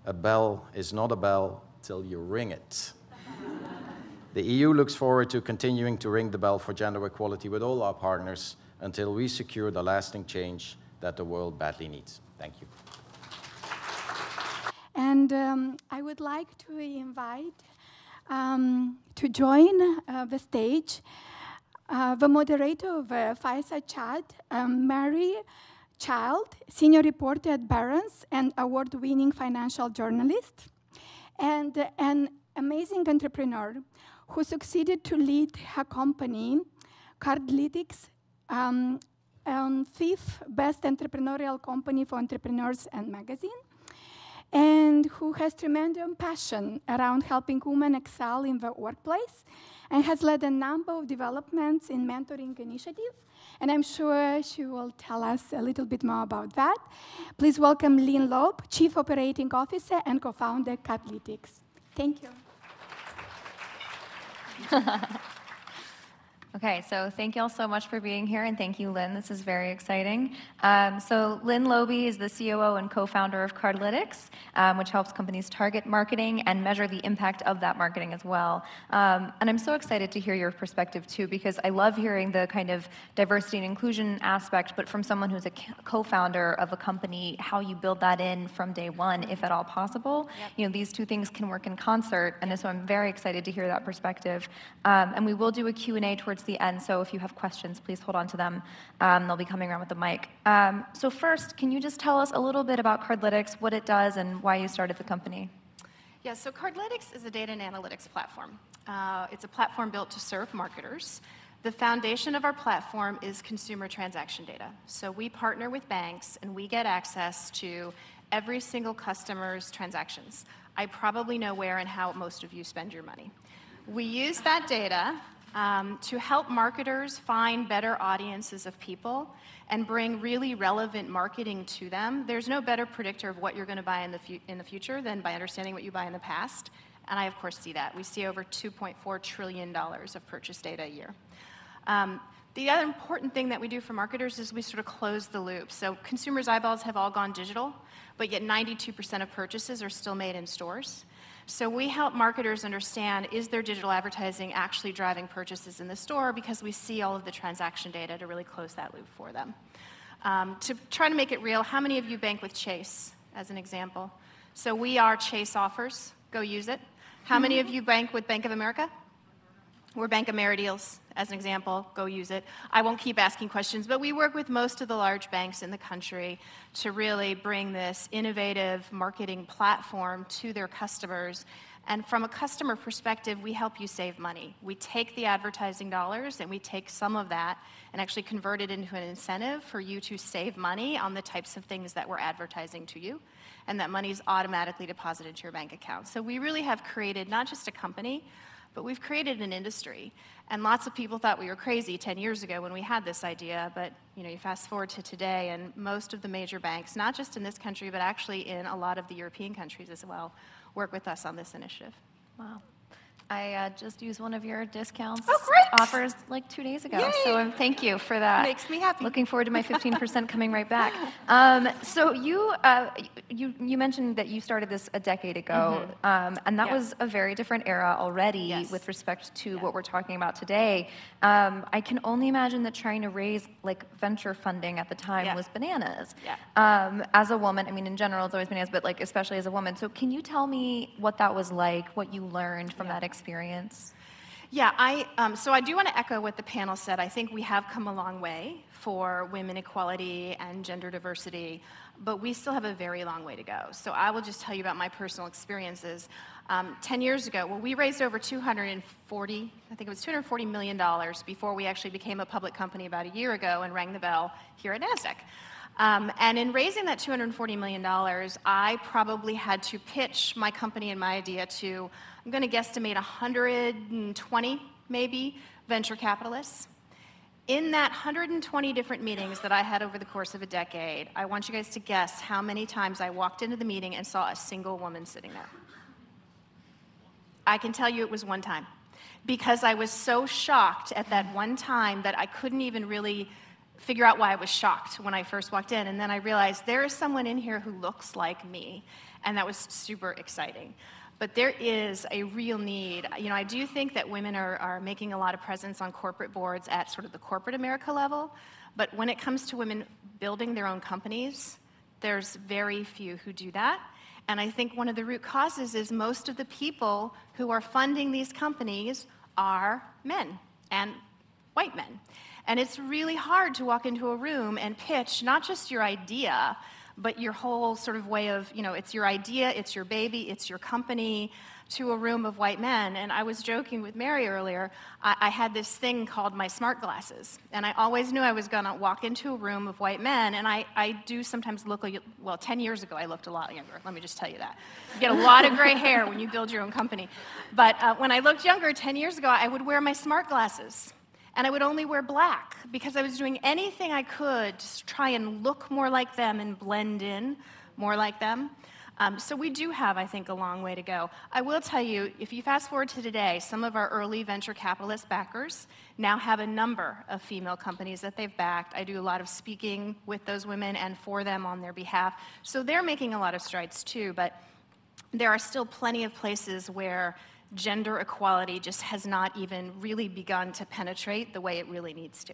"A bell is not a bell till you ring it." The EU looks forward to continuing to ring the bell for gender equality with all our partners until we secure the lasting change that the world badly needs. Thank you. And I would like to invite to join the stage the moderator of Fireside Chat, Mary Child, senior reporter at Barron's and award-winning financial journalist, and an amazing entrepreneur who succeeded to lead her company, Cardlytics, on 5th best entrepreneurial company for entrepreneurs and magazine, and who has tremendous passion around helping women excel in the workplace and has led a number of developments in mentoring initiatives. And I'm sure she will tell us a little bit more about that. Please welcome Lynn Loeb, Chief Operating Officer and co-founder Cardlytics. Thank you. Okay, so thank you all so much for being here, and thank you, Lynn. This is very exciting. So Lynn Loeb is the COO and co-founder of Cardlytics, which helps companies target marketing and measure the impact of that marketing as well. And I'm so excited to hear your perspective, too, because I love hearing the kind of diversity and inclusion aspect, but from someone who's a co-founder of a company, how you build that in from day one, if at all possible. Yep. You know, these two things can work in concert, and so I'm very excited to hear that perspective. And we will do a Q&A towards the end, so if you have questions, please hold on to them. They'll be coming around with the mic. So first, can you just tell us a little bit about Cardlytics, what it does, and why you started the company? Yeah, so Cardlytics is a data and analytics platform. It's a platform built to serve marketers. The foundation of our platform is consumer transaction data. So we partner with banks, and we get access to every single customer's transactions. I probably know where and how most of you spend your money. We use that data to help marketers find better audiences of people and bring really relevant marketing to them. There's no better predictor of what you're going to buy in the future than by understanding what you buy in the past. And I, of course, see that. We see over $2.4 trillion of purchase data a year. The other important thing that we do for marketers is we sort of close the loop. So consumers' eyeballs have all gone digital, but yet 92% of purchases are still made in stores. So we help marketers understand, is their digital advertising actually driving purchases in the store, because we see all of the transaction data to really close that loop for them. To try to make it real, how many of you bank with Chase, as an example? So we are Chase Offers. Go use it. How many of you bank with Bank of America? We're Bank AmeriDeals, as an example. Go use it. I won't keep asking questions, but we work with most of the large banks in the country to really bring this innovative marketing platform to their customers And from a customer perspective, we help you save money. We take the advertising dollars and we take some of that and actually convert it into an incentive for you to save money on the types of things that we're advertising to you. And that money is automatically deposited to your bank account. So we really have created not just a company, but we've created an industry. And lots of people thought we were crazy 10 years ago when we had this idea, but you fast forward to today, and most of the major banks, not just in this country, but actually in a lot of the European countries as well, work with us on this initiative. Wow. I just used one of your discounts great. offers like 2 days ago. Yay. So thank you for that. Makes me happy. Looking forward to my 15% coming right back. So you mentioned that you started this a decade ago, and that was a very different era already with respect to what we're talking about today. I can only imagine that trying to raise like venture funding at the time was bananas. As a woman, I mean, in general, it's always bananas, but like especially as a woman. So can you tell me what that was like, what you learned from that experience? Yeah, so I do want to echo what the panel said. I think we have come a long way for women equality and gender diversity, but we still have a very long way to go. So I will just tell you about my personal experiences. 10 years ago, well, we raised over $240 million before we actually became a public company about a year ago and rang the bell here at Nasdaq. And in raising that $240 million, I probably had to pitch my company and my idea to, I'm going to guesstimate 120 maybe venture capitalists. In that 120 different meetings that I had over the course of a decade, I want you guys to guess how many times I walked into the meeting and saw a single woman sitting there. I can tell you it was one time, because I was so shocked at that one time that I couldn't even really figure out why I was shocked when I first walked in. And then I realized there is someone in here who looks like me, and that was super exciting. But there is a real need. I do think that women are making a lot of presence on corporate boards at sort of the corporate America level, but when it comes to women building their own companies, there's very few who do that. And I think one of the root causes is most of the people who are funding these companies are men, and white men. And it's really hard to walk into a room and pitch not just your idea, but your whole sort of way of, it's your idea, it's your baby, it's your company, to a room of white men. And I was joking with Mary earlier, I had this thing called my smart glasses. And I always knew I was going to walk into a room of white men, and I do sometimes look, well, 10 years ago I looked a lot younger, let me just tell you that. You get a lot of gray hair when you build your own company. But when I looked younger, 10 years ago, I would wear my smart glasses. And I would only wear black because I was doing anything I could to try and look more like them and blend in more like them. So we do have, I think, a long way to go. I will tell you, if you fast forward to today, some of our early venture capitalist backers now have a number of female companies that they've backed. I do a lot of speaking with those women and for them on their behalf. So they're making a lot of strides too, but there are still plenty of places where gender equality just has not even really begun to penetrate the way it really needs to.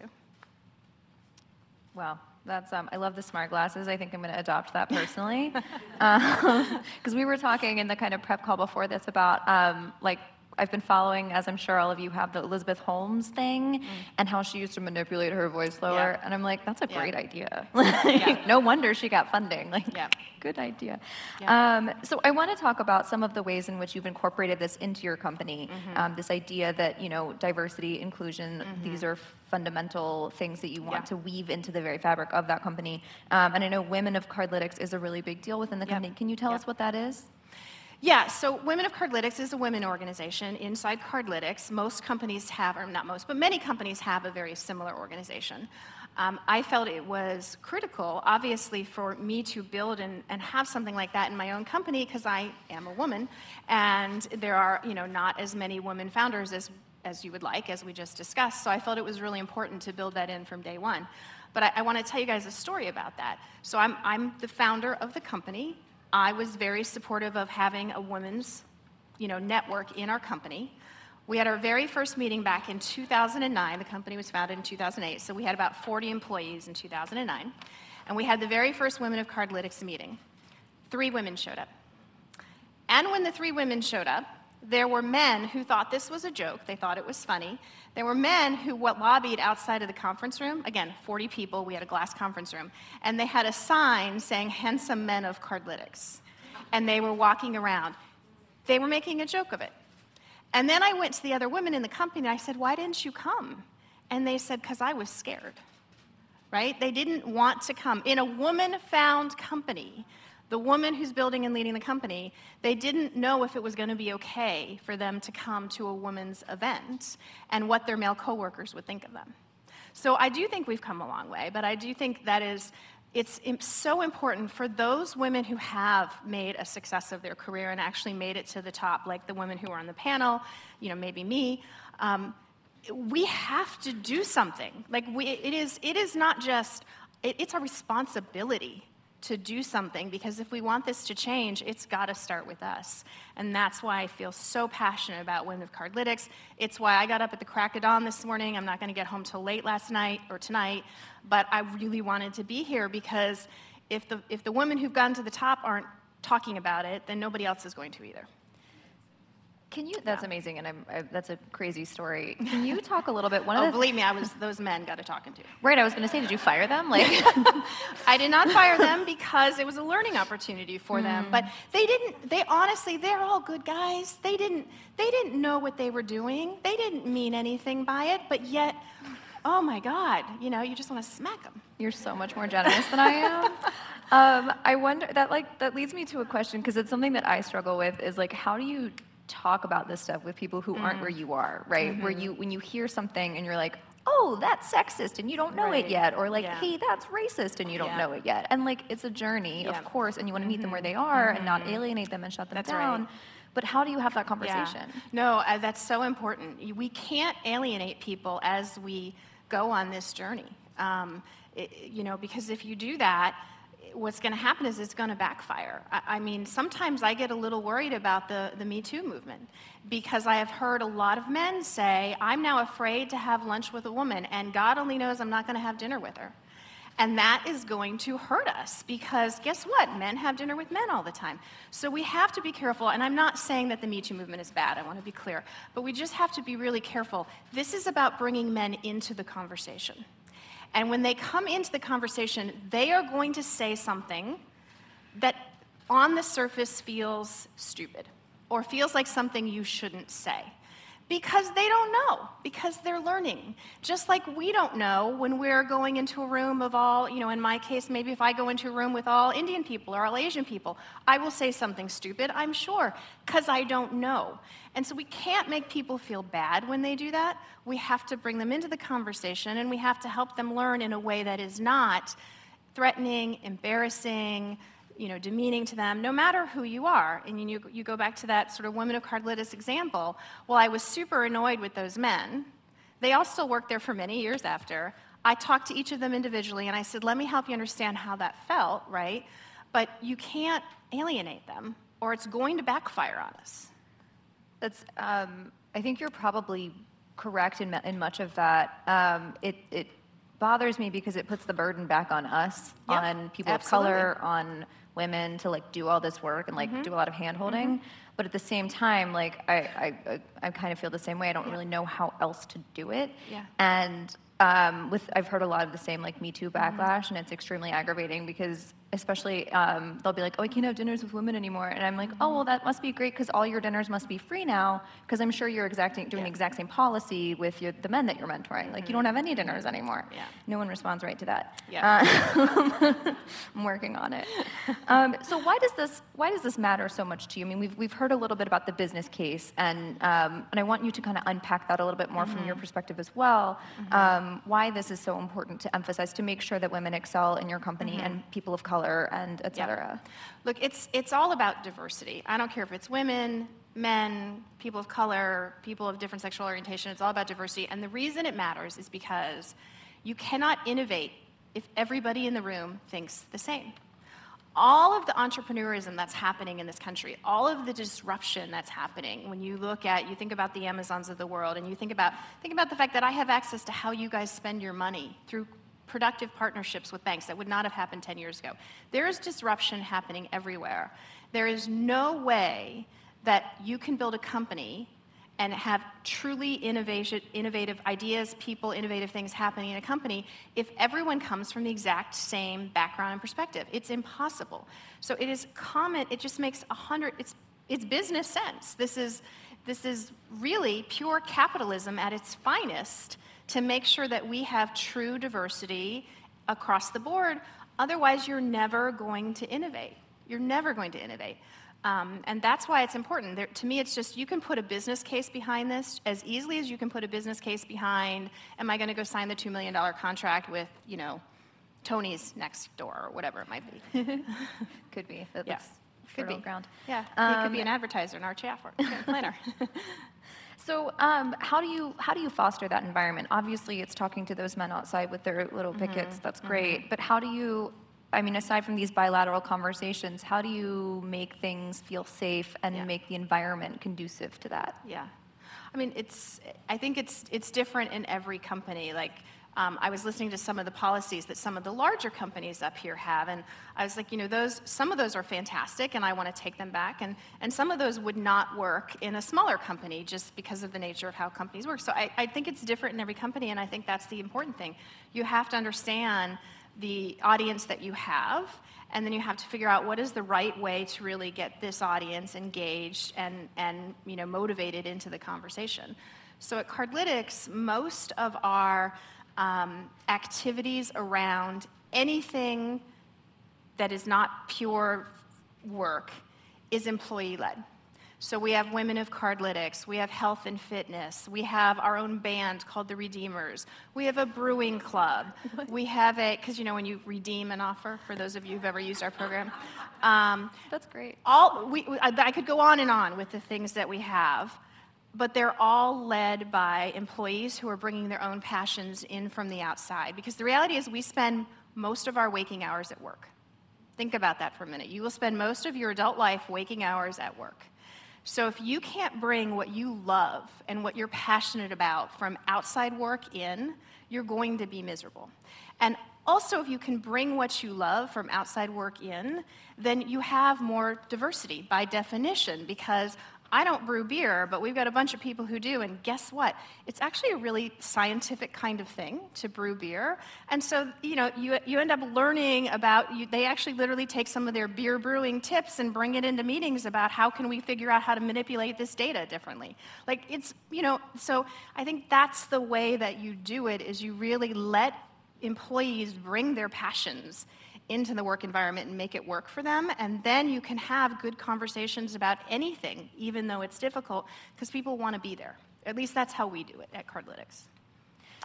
Wow, that's I love the smart glasses. I think I'm going to adopt that personally, because we were talking in the kind of prep call before this about like I've been following, as I'm sure all of you have, the Elizabeth Holmes thing and how she used to manipulate her voice lower. And I'm like, that's a great idea. No wonder she got funding. Like, good idea. So I want to talk about some of the ways in which you've incorporated this into your company. This idea that, diversity, inclusion, these are fundamental things that you want to weave into the very fabric of that company. And I know Women of Cardlytics is a really big deal within the company. Can you tell us what that is? Yeah, so Women of Cardlytics is a women organization inside Cardlytics. Most companies have, or not most, but many companies have a very similar organization. I felt it was critical, obviously, for me to build and have something like that in my own company, because I am a woman, and there are, not as many women founders as you would like, as we just discussed. So I felt it was really important to build that in from day one. But I want to tell you guys a story about that. So I'm the founder of the company. I was very supportive of having a women's, network in our company. We had our very first meeting back in 2009. The company was founded in 2008, so we had about 40 employees in 2009. And we had the very first Women of Cardlytics meeting. 3 women showed up. And when the 3 women showed up, there were men who thought this was a joke. They thought it was funny. There were men who lobbied outside of the conference room. Again, 40 people. We had a glass conference room. And they had a sign saying, "Handsome Men of Cardlytics." And they were walking around. they were making a joke of it. And then I went to the other women in the company and I said, why didn't you come? And they said, because I was scared, right? They didn't want to come. In a woman-found company, the woman who's building and leading the company, they didn't know if it was going to be okay for them to come to a women's event and what their male coworkers would think of them. So I do think we've come a long way, but I do think that it's so important for those women who have made a success of their career and actually made it to the top, like the women who are on the panel, you know, maybe me. We have to do something. Like it is not just, it's a responsibility to do something, because if we want this to change, it's got to start with us. And that's why I feel so passionate about Women of Cardlytics. It's why I got up at the crack of dawn this morning. I'm not going to get home till late last night or tonight, but I really wanted to be here, because if the women who've gotten to the top aren't talking about it, then nobody else is going to either. Can you? That's amazing, and that's a crazy story. Can you talk a little bit? Believe me, those men got a talking to. Right, I was going to say, did you fire them? Like, I did not fire them because it was a learning opportunity for them. But they didn't. They honestly, they're all good guys. They didn't know what they were doing. They didn't mean anything by it. But yet, oh my God, you know, you just want to smack them. You're so much more generous than I am. I wonder that leads me to a question, because it's something that I struggle with. Is like, how do you talk about this stuff with people who aren't where you are, right? Where when you hear something and you're like, oh, that's sexist and you don't know it yet, or like, hey, that's racist and you don't know it yet. And like, it's a journey, of course, and you want to meet them where they are and not alienate them and shut them down. Right. But how do you have that conversation? No, that's so important. We can't alienate people as we go on this journey, you know, because if you do that, what's going to happen is it's going to backfire. I mean, sometimes I get a little worried about the Me Too movement, because I have heard a lot of men say, I'm now afraid to have lunch with a woman, and God only knows I'm not going to have dinner with her. And that is going to hurt us, because guess what? Men have dinner with men all the time. So we have to be careful, and I'm not saying that the Me Too movement is bad, I want to be clear, but we just have to be really careful. This is about bringing men into the conversation. And when they come into the conversation, they are going to say something that on the surface feels stupid or feels like something you shouldn't say, because they don't know, because they're learning. Just like we don't know when we're going into a room of all, you know, in my case, maybe if I go into a room with all Indian people or all Asian people, I will say something stupid, I'm sure, because I don't know. And so we can't make people feel bad when they do that. We have to bring them into the conversation, and we have to help them learn in a way that is not threatening, embarrassing, you know, demeaning to them, no matter who you are. And you go back to that sort of Women of Cardlytics example. Well, I was super annoyed with those men. They all still worked there for many years after. I talked to each of them individually, and I said, let me help you understand how that felt, right? But you can't alienate them, or it's going to backfire on us. That's, I think you're probably correct in much of that. It bothers me because it puts the burden back on us, on people of color, on women to like do all this work and like do a lot of hand-holding. But at the same time, like I kind of feel the same way. I don't really know how else to do it. And I've heard a lot of the same like Me Too backlash, and it's extremely aggravating, because especially they'll be like, oh, I can't have dinners with women anymore. And I'm like, oh, well, that must be great, because all your dinners must be free now, because I'm sure you're doing the exact same policy with the men that you're mentoring. Like, you don't have any dinners anymore. No one responds right to that. I'm working on it. So why does this matter so much to you? I mean, we've heard a little bit about the business case, and I want you to kind of unpack that a little bit more from your perspective as well. Why this is so important to emphasize, to make sure that women excel in your company and people of color and et cetera. Look, it's all about diversity. I don't care if it's women, men, people of color, people of different sexual orientation. It's all about diversity. And the reason it matters is because you cannot innovate if everybody in the room thinks the same. All of the entrepreneurism that's happening in this country, all of the disruption that's happening, when you think about the Amazons of the world, and you think about the fact that I have access to how you guys spend your money through productive partnerships with banks that would not have happened 10 years ago. There is disruption happening everywhere. There is no way that you can build a company and have truly innovative ideas, people, innovative things happening in a company if everyone comes from the exact same background and perspective. It's impossible. So it is common, it just makes It's business sense. This is really pure capitalism at its finest to make sure that we have true diversity across the board. Otherwise, you're never going to innovate. You're never going to innovate. And that's why it's important. To me, it's just, you can put a business case behind this as easily as you can put a business case behind, am I going to go sign the $2 million contract with, Tony's next door, or whatever it might be. Could be. That Yeah. looks Could fertile be. ground. Yeah, he could be an advertiser in our chat planner. So how do you foster that environment? Obviously, it's talking to those men outside with their little pickets. That's great. But how do you, aside from these bilateral conversations, how do you make things feel safe and make the environment conducive to that? Yeah. I think it's different in every company. Like, I was listening to some of the policies that some of the larger companies up here have, and I was like, some of those are fantastic, and I want to take them back, and some of those would not work in a smaller company just because of the nature of how companies work. So I think it's different in every company, and I think that's the important thing. You have to understand the audience that you have, and then you have to figure out what is the right way to really get this audience engaged and motivated into the conversation. So at Cardlytics, most of our activities around anything that is not pure work is employee-led. So we have Women of Cardlytics, we have health and fitness, we have our own band called the Redeemers, we have a brewing club, we have because when you redeem an offer, for those of you who've ever used our program. That's great. I could go on and on with the things that we have, but they're all led by employees who are bringing their own passions in from the outside. Because the reality is we spend most of our waking hours at work. Think about that for a minute. You will spend most of your adult life waking hours at work. So if you can't bring what you love and what you're passionate about from outside work in, you're going to be miserable. And also, if you can bring what you love from outside work in, then you have more diversity by definition, because I don't brew beer, but we've got a bunch of people who do, and guess what? It's actually a really scientific kind of thing to brew beer. And so, you end up learning about, they actually literally take some of their beer brewing tips and bring it into meetings about how can we figure out how to manipulate this data differently. Like, so I think that's the way that you do it, is you really let employees bring their passions into the work environment and make it work for them, and then you can have good conversations about anything, even though it's difficult, because people want to be there. At least that's how we do it at Cardlytics.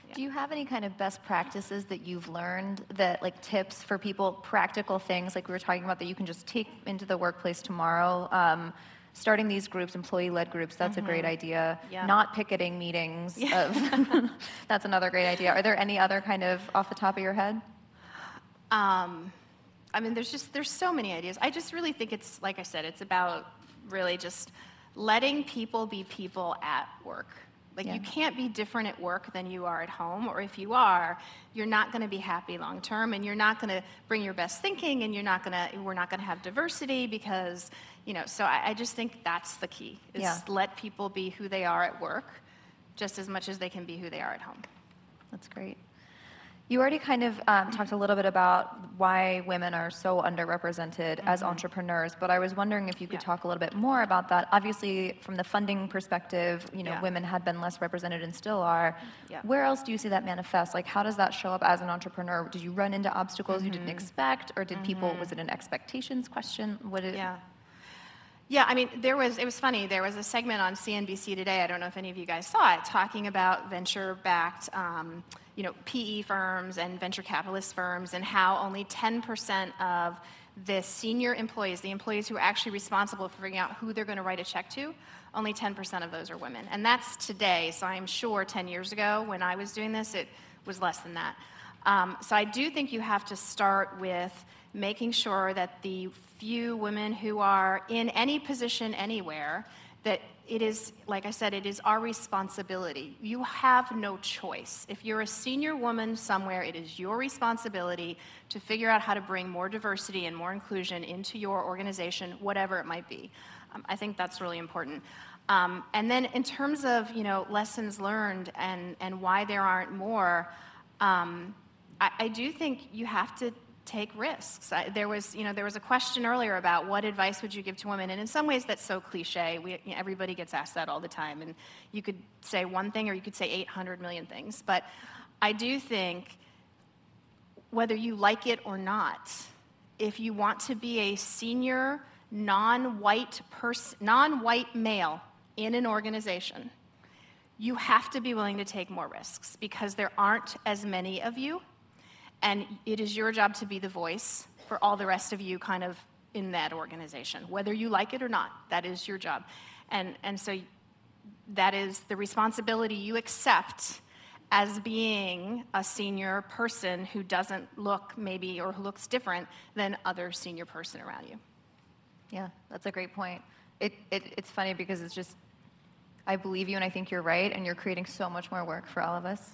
Yeah. Do you have any kind of best practices that you've learned, that like tips for people, practical things like we were talking about that you can just take into the workplace tomorrow? Starting these groups, employee-led groups, that's a great idea. Yeah. Not picketing meetings, that's another great idea. Are there any other kind of off the top of your head? There's so many ideas. I just really think it's, like I said, it's about really just letting people be people at work. You can't be different at work than you are at home, or if you are, you're not going to be happy long term, and you're not going to bring your best thinking, and we're not going to have diversity, because, so I just think that's the key, is let people be who they are at work just as much as they can be who they are at home. That's great. You already kind of talked a little bit about why women are so underrepresented as entrepreneurs, but I was wondering if you could talk a little bit more about that. Obviously, from the funding perspective, women had been less represented and still are. Yeah. Where else do you see that manifest? Like, how does that show up as an entrepreneur? Did you run into obstacles you didn't expect, or did people, was it an expectations question? Yeah, it was funny. There was a segment on CNBC today, I don't know if any of you guys saw it, talking about venture-backed PE firms and venture capitalist firms, and how only 10% of the senior employees, the employees who are actually responsible for figuring out who they're going to write a check to, only 10% of those are women. And that's today, so I'm sure 10 years ago when I was doing this, it was less than that. So I do think you have to start with making sure that the few women who are in any position anywhere, that it is, like I said, it is our responsibility. You have no choice. If you're a senior woman somewhere, it is your responsibility to figure out how to bring more diversity and more inclusion into your organization, whatever it might be. I think that's really important. And then in terms of, lessons learned and why there aren't more, I do think you have to take risks. There was a question earlier about what advice would you give to women, and in some ways that's so cliche. Everybody gets asked that all the time, and you could say one thing or you could say 800 million things. But I do think, whether you like it or not, if you want to be a senior non-white male in an organization, you have to be willing to take more risks because there aren't as many of you, and it is your job to be the voice for all the rest of you kind of in that organization. Whether you like it or not, that is your job. And so that is the responsibility you accept as being a senior person who doesn't look maybe or who looks different than other senior person around you. Yeah, that's a great point. It's funny because it's just, I believe you and I think you're right, and you're creating so much more work for all of us.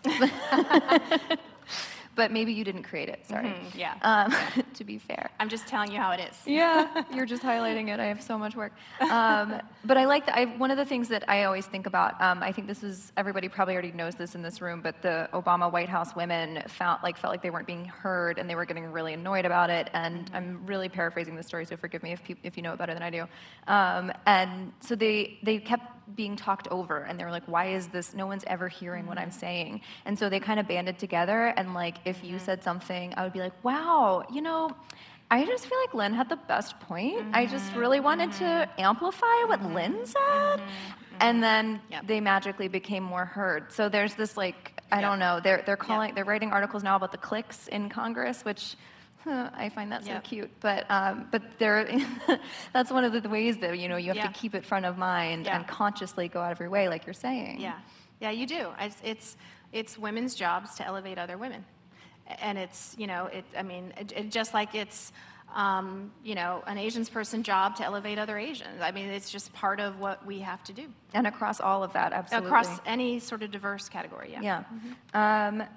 But maybe you didn't create it, sorry. Mm-hmm, yeah. To be fair. I'm just telling you how it is. Yeah, you're just highlighting it. I have so much work. But I like that. One of the things that I always think about, I think this is, everybody probably already knows this in this room, but the Obama White House women felt like they weren't being heard, and they were getting really annoyed about it. And I'm really paraphrasing the story, so forgive me if you know it better than I do. And so they kept being talked over, and they were like, why is this, no one's ever hearing what I'm saying? And so they kind of banded together, and like, if you said something, I would be like, wow, I just feel like Lynn had the best point. I just really wanted to amplify what Lynn said. And then they magically became more heard. So there's this like, I don't know, they're writing articles now about the cliques in Congress, which I find that so cute, but that's one of the ways that you have to keep it front of mind and consciously go out of your way, like you're saying. Yeah, you do. It's women's jobs to elevate other women, and it's just like it's an Asian person's job to elevate other Asians. I mean, it's just part of what we have to do. And across all of that, absolutely. Across any sort of diverse category.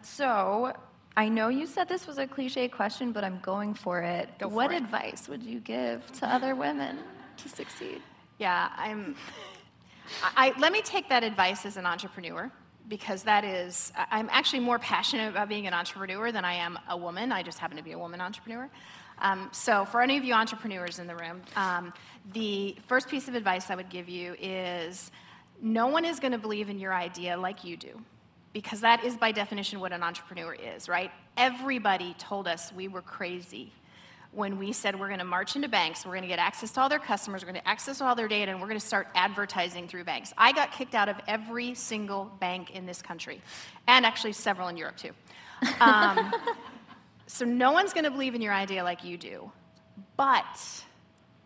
So. I know you said this was a cliche question, but I'm going for it. What advice would you give to other women to succeed? Yeah, let me take that advice as an entrepreneur, because I'm actually more passionate about being an entrepreneur than I am a woman. I just happen to be a woman entrepreneur. So for any of you entrepreneurs in the room, the first piece of advice I would give you is no one is going to believe in your idea like you do. Because that is by definition what an entrepreneur is, right? Everybody told us we were crazy when we said we're going to march into banks, we're going to get access to all their customers, we're going to access all their data, and we're going to start advertising through banks. I got kicked out of every single bank in this country, and actually several in Europe too. So no one's going to believe in your idea like you do, but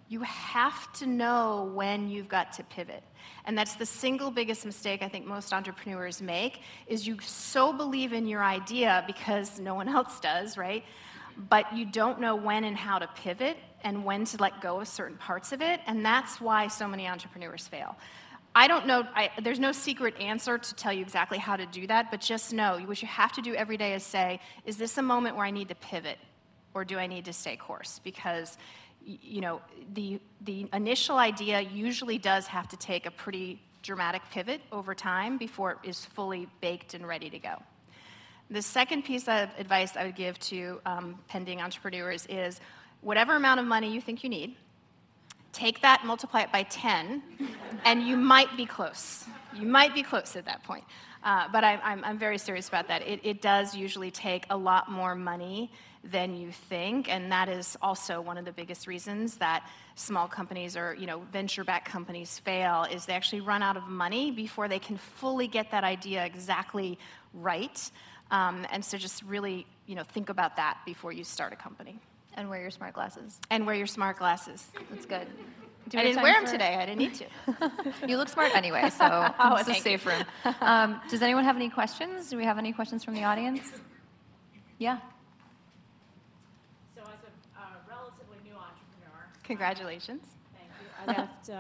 you have to know when you've got to pivot. And that's the single biggest mistake I think most entrepreneurs make, is you so believe in your idea because no one else does, right? But you don't know when and how to pivot and when to let go of certain parts of it, and that's why so many entrepreneurs fail. I don't know, there's no secret answer to tell you exactly how to do that, but just know what you have to do every day is say, is this a moment where I need to pivot, or do I need to stay course? Because the initial idea usually does have to take a pretty dramatic pivot over time before it is fully baked and ready to go. The second piece of advice I would give to pending entrepreneurs is whatever amount of money you think you need, take that, multiply it by 10, and you might be close. You might be close at that point. But I'm very serious about that. It does usually take a lot more money than you think, and that is also one of the biggest reasons that small companies or venture-backed companies fail, is they actually run out of money before they can fully get that idea exactly right. And so just really think about that before you start a company. And wear your smart glasses. And wear your smart glasses. That's good. I didn't wear them today. I didn't need to. You look smart anyway, so it's a safe room. Does anyone have any questions? Do we have any questions from the audience? Yeah. So as a relatively new entrepreneur. Congratulations. Thank you. I left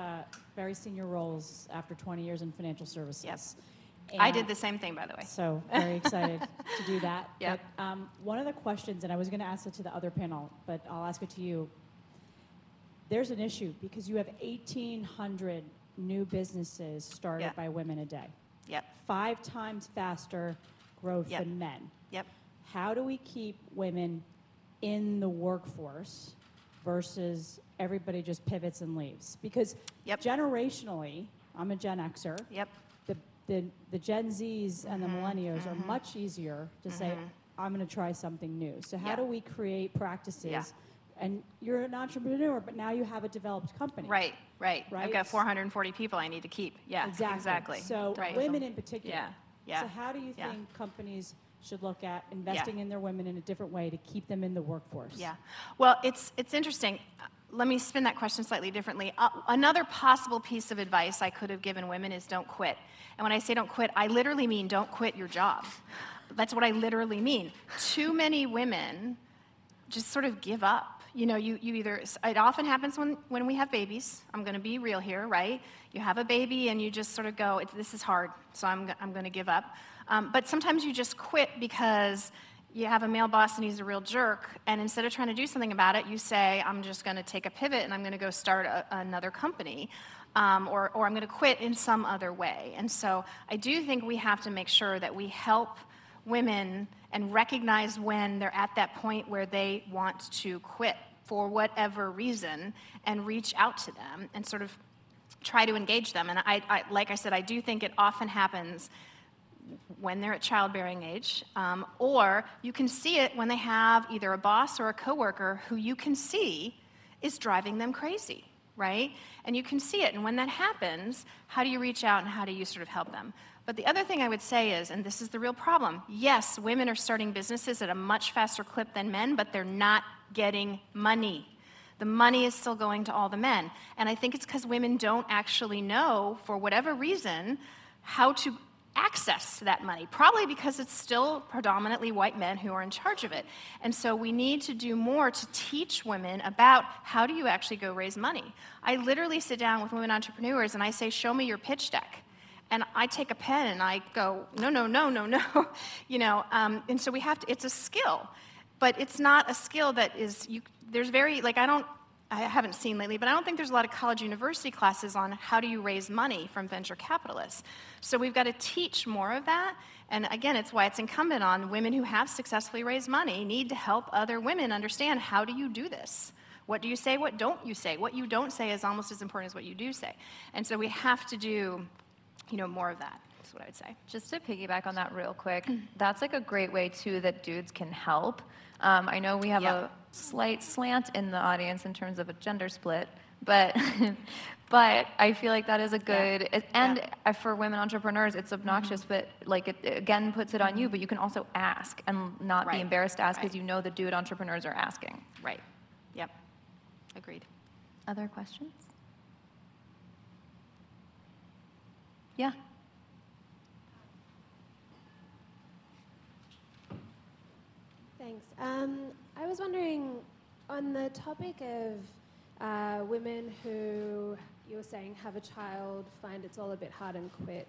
very senior roles after 20 years in financial services. Yes. I did the same thing, by the way. So very excited to do that. Yep. But one of the questions, and I was going to ask it to the other panel, but I'll ask it to you. There's an issue because you have 1,800 new businesses started by women a day. Yep. 5 times faster growth than men. Yep. How do we keep women in the workforce versus everybody just pivots and leaves? Because generationally, I'm a Gen Xer. Yep. The Gen Zs and the millennials are much easier to say, I'm going to try something new. So how do we create practices? Yeah. And you're an entrepreneur, but now you have a developed company. Right. I've got 440 people I need to keep. Yeah, exactly. So women in particular. Yeah. So how do you think companies should look at investing in their women in a different way to keep them in the workforce? Yeah. Well, it's interesting. Let me spin that question slightly differently. Another possible piece of advice I could have given women is don't quit. And when I say don't quit, I literally mean don't quit your job. That's what I literally mean. Too many women just sort of give up. You know, you either, it often happens when we have babies. I'm going to be real here, right? You have a baby and you just sort of go, this is hard, so I'm going to give up. But sometimes you just quit because you have a male boss and he's a real jerk, and instead of trying to do something about it, you say, I'm just going to take a pivot and I'm going to go start another company, or I'm going to quit in some other way. And so I do think we have to make sure that we help women and recognize when they're at that point where they want to quit for whatever reason and reach out to them and sort of try to engage them. And I like I said, I do think it often happens when they're at childbearing age, or you can see it when they have either a boss or a coworker who you can see is driving them crazy, right? And you can see it, and when that happens, how do you reach out and how do you sort of help them? But the other thing I would say is, and this is the real problem, yes, women are starting businesses at a much faster clip than men, but they're not getting money. The money is still going to all the men. And I think it's because women don't actually know, for whatever reason, how to access that money, probably because it's still predominantly white men who are in charge of it. And so we need to do more to teach women about how do you actually go raise money. I literally sit down with women entrepreneurs and I say, show me your pitch deck. And I take a pen and I go, no, you know, and so we have to, it's a skill, but it's not a skill that is, there's very, like I haven't seen lately, but I don't think there's a lot of college university classes on how do you raise money from venture capitalists. So we've got to teach more of that. And again, it's why it's incumbent on women who have successfully raised money need to help other women understand how do you do this? What do you say? What don't you say? What you don't say is almost as important as what you do say. And so we have to do, you know, more of that. That's what I would say. Just to piggyback on that real quick, that's like a great way too that dudes can help. I know we have a slight slant in the audience in terms of a gender split, but but I feel like that is a good, and for women entrepreneurs, it's obnoxious, but like it again puts it on you, but you can also ask and not be embarrassed to ask because you know the dude entrepreneurs are asking. Right. Yep. Agreed. Other questions? Yeah. Thanks. I was wondering, on the topic of women who, you were saying, have a child, find it's all a bit hard and quit,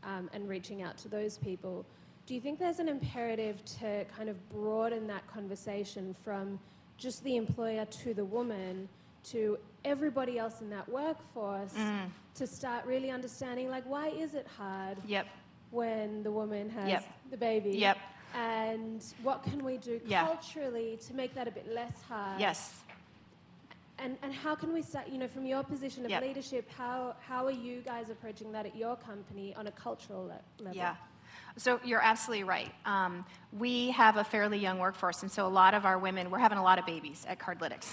and reaching out to those people, do you think there's an imperative to kind of broaden that conversation from just the employer to the woman to everybody else in that workforce to start really understanding, like, why is it hard when the woman has the baby? And what can we do culturally to make that a bit less hard? And how can we start, you know, from your position of leadership, how are you guys approaching that at your company on a cultural level? So you're absolutely right. We have a fairly young workforce, and so a lot of our women, we're having a lot of babies at Cardlytics.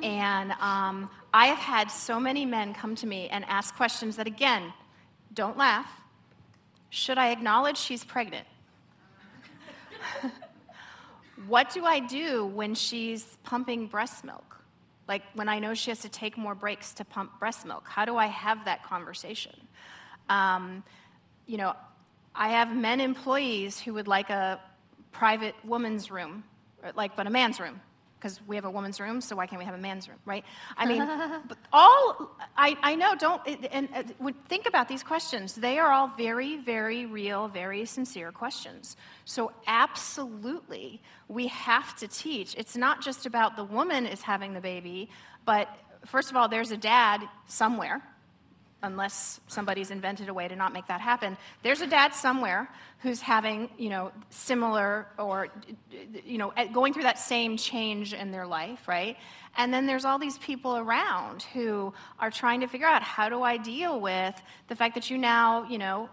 And I have had so many men come to me and ask questions that, again, don't laugh. Should I acknowledge she's pregnant? What do I do when she's pumping breast milk? Like when I know she has to take more breaks to pump breast milk, how do I have that conversation? You know, I have men employees who would like a private woman's room, but a man's room, because we have a woman's room, so why can't we have a man's room, right? I mean, I know, think about these questions. They are all very, very real, very sincere questions. So absolutely, we have to teach. It's not just about the woman is having the baby, but first of all, there's a dad somewhere, unless somebody's invented a way to not make that happen. There's a dad somewhere who's having, similar or, going through that same change in their life, right? And then there's all these people around who are trying to figure out, how do I deal with the fact that you now,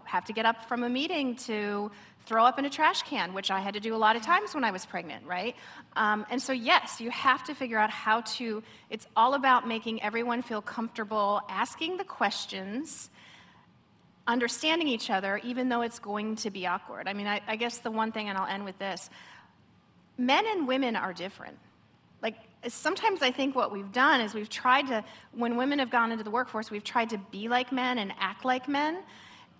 have to get up from a meeting to throw up in a trash can, which I had to do a lot of times when I was pregnant, right? And so yes, you have to figure out how to, it's all about making everyone feel comfortable asking the questions, understanding each other, even though it's going to be awkward. I mean, I guess the one thing, and I'll end with this, men and women are different. Like, sometimes I think what we've done is we've tried to, when women have gone into the workforce, we've tried to be like men and act like men.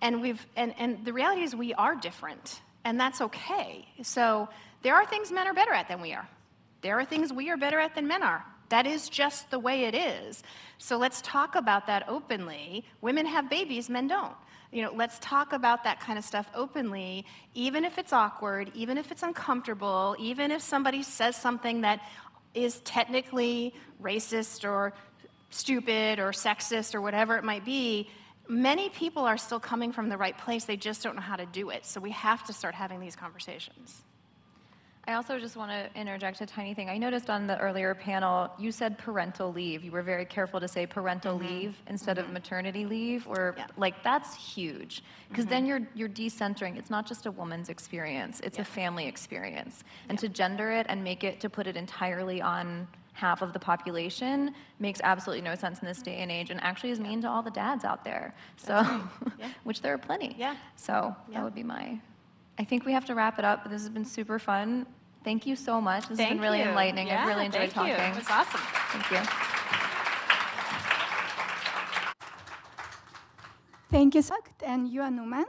And the reality is we are different, and that's okay. So there are things men are better at than we are. There are things we are better at than men are. That is just the way it is. So let's talk about that openly. Women have babies, men don't. Let's talk about that kind of stuff openly, even if it's awkward, even if it's uncomfortable, even if somebody says something that is technically racist or stupid or sexist or whatever it might be. Many people are still coming from the right place, they just don't know how to do it. So we have to start having these conversations. I also just want to interject a tiny thing. I noticed on the earlier panel, you said parental leave. You were very careful to say parental leave instead of maternity leave, or that's huge. Because then you're decentering. It's not just a woman's experience, it's a family experience. And to gender it and to put it entirely on half of the population makes absolutely no sense in this day and age, and actually is mean to all the dads out there. So, which there are plenty. Yeah. So that would be I think we have to wrap it up, but this has been super fun. Thank you so much. This has been really enlightening. Yeah, I've really enjoyed talking. It was awesome. Thank you. Thank you, Zach, and you are Numan.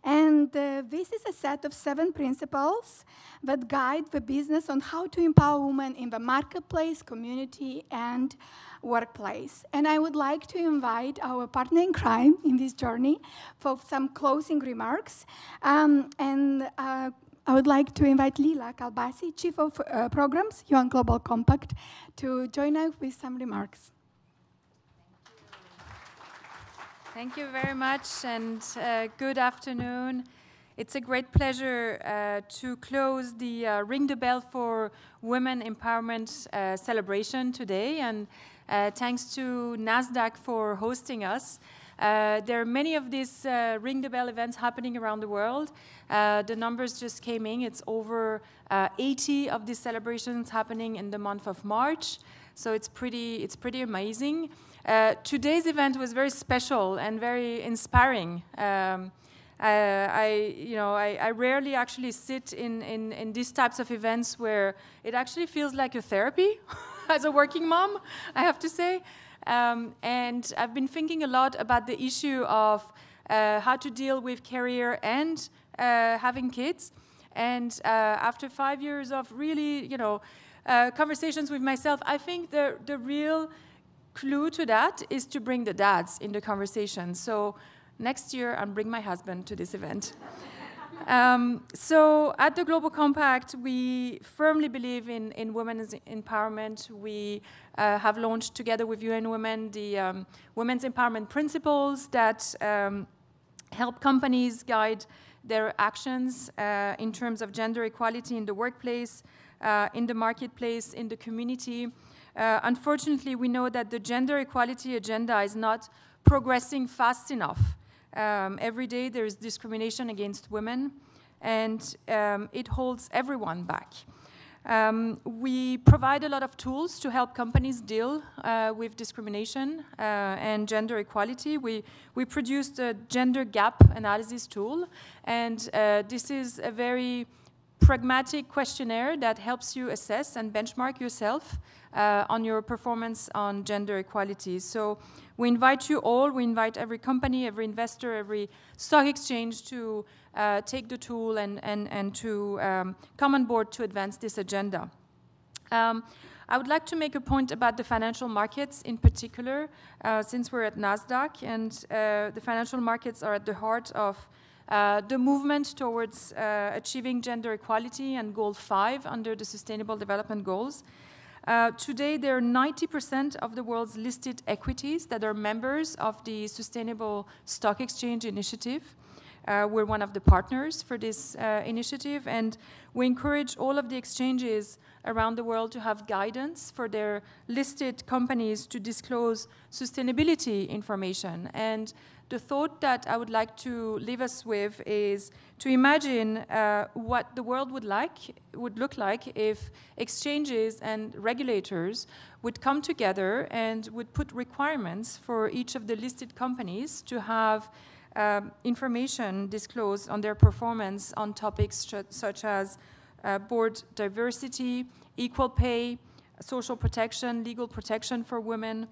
And this is a set of 7 principles that guide the business on how to empower women in the marketplace, community, and workplace. And I would like to invite our partner in crime in this journey for some closing remarks. I would like to invite Lila Kalbasi, Chief of Programs, UN Global Compact, to join us with some remarks. Thank you very much, and good afternoon. It's a great pleasure to close the Ring the Bell for Women Empowerment celebration today, and thanks to Nasdaq for hosting us. There are many of these Ring the Bell events happening around the world. The numbers just came in. It's over 80 of these celebrations happening in the month of March, so it's pretty amazing. Today's event was very special and very inspiring. I rarely actually sit in these types of events where it actually feels like a therapy as a working mom, I have to say. And I've been thinking a lot about the issue of how to deal with career and having kids. And after 5 years of really, conversations with myself, I think the real clue to that is to bring the dads in the conversation. So next year, I'll bring my husband to this event. So at the Global Compact, we firmly believe in women's empowerment. We have launched together with UN Women the Women's Empowerment Principles that help companies guide their actions in terms of gender equality in the workplace, in the marketplace, in the community. Unfortunately, we know that the gender equality agenda is not progressing fast enough. Every day there is discrimination against women, and it holds everyone back. We provide a lot of tools to help companies deal with discrimination and gender equality. We produced a gender gap analysis tool, and this is a very pragmatic questionnaire that helps you assess and benchmark yourself on your performance on gender equality. So we invite you all, we invite every company, every investor, every stock exchange to take the tool and to come on board to advance this agenda. I would like to make a point about the financial markets in particular, since we're at Nasdaq, and the financial markets are at the heart of the movement towards achieving gender equality and Goal 5 under the Sustainable Development Goals. Today, there are 90% of the world's listed equities that are members of the Sustainable Stock Exchange Initiative. We're one of the partners for this initiative, and we encourage all of the exchanges around the world to have guidance for their listed companies to disclose sustainability information. And the thought that I would like to leave us with is to imagine what the world would look like if exchanges and regulators would come together and would put requirements for each of the listed companies to have information disclosed on their performance on topics such as board diversity, equal pay, social protection, legal protection for women.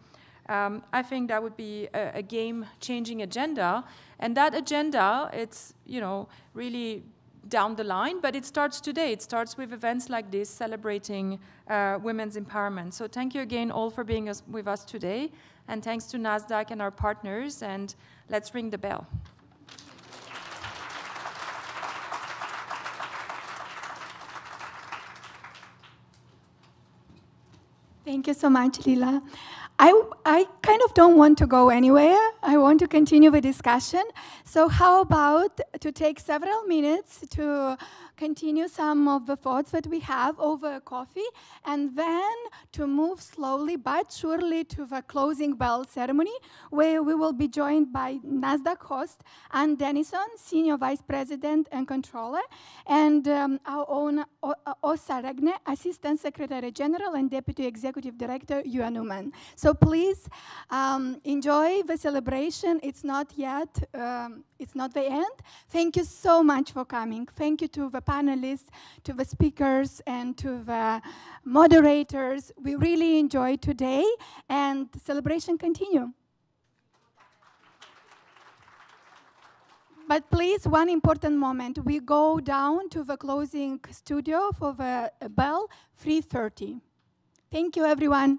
I think that would be a game-changing agenda, and that agenda, it's really down the line, but it starts today. It starts with events like this, celebrating women's empowerment. So thank you again all for being with us today, and thanks to Nasdaq and our partners, and let's ring the bell. Thank you so much, Lila. I kind of don't want to go anywhere. I want to continue the discussion. So how about to take several minutes to continue some of the thoughts that we have over coffee, and then to move slowly but surely to the closing bell ceremony, where we will be joined by Nasdaq host Ann Dennison, Senior Vice President and Controller, and our own Åsa Regne, Assistant Secretary General and Deputy Executive Director, UN Women. So please enjoy the celebration. It's not yet, it's not the end. Thank you so much for coming. Thank you to the panelists, to the speakers, and to the moderators. We really enjoyed today, and the celebration continue. But please, one important moment. We go down to the closing studio for the bell, 3:30. Thank you, everyone.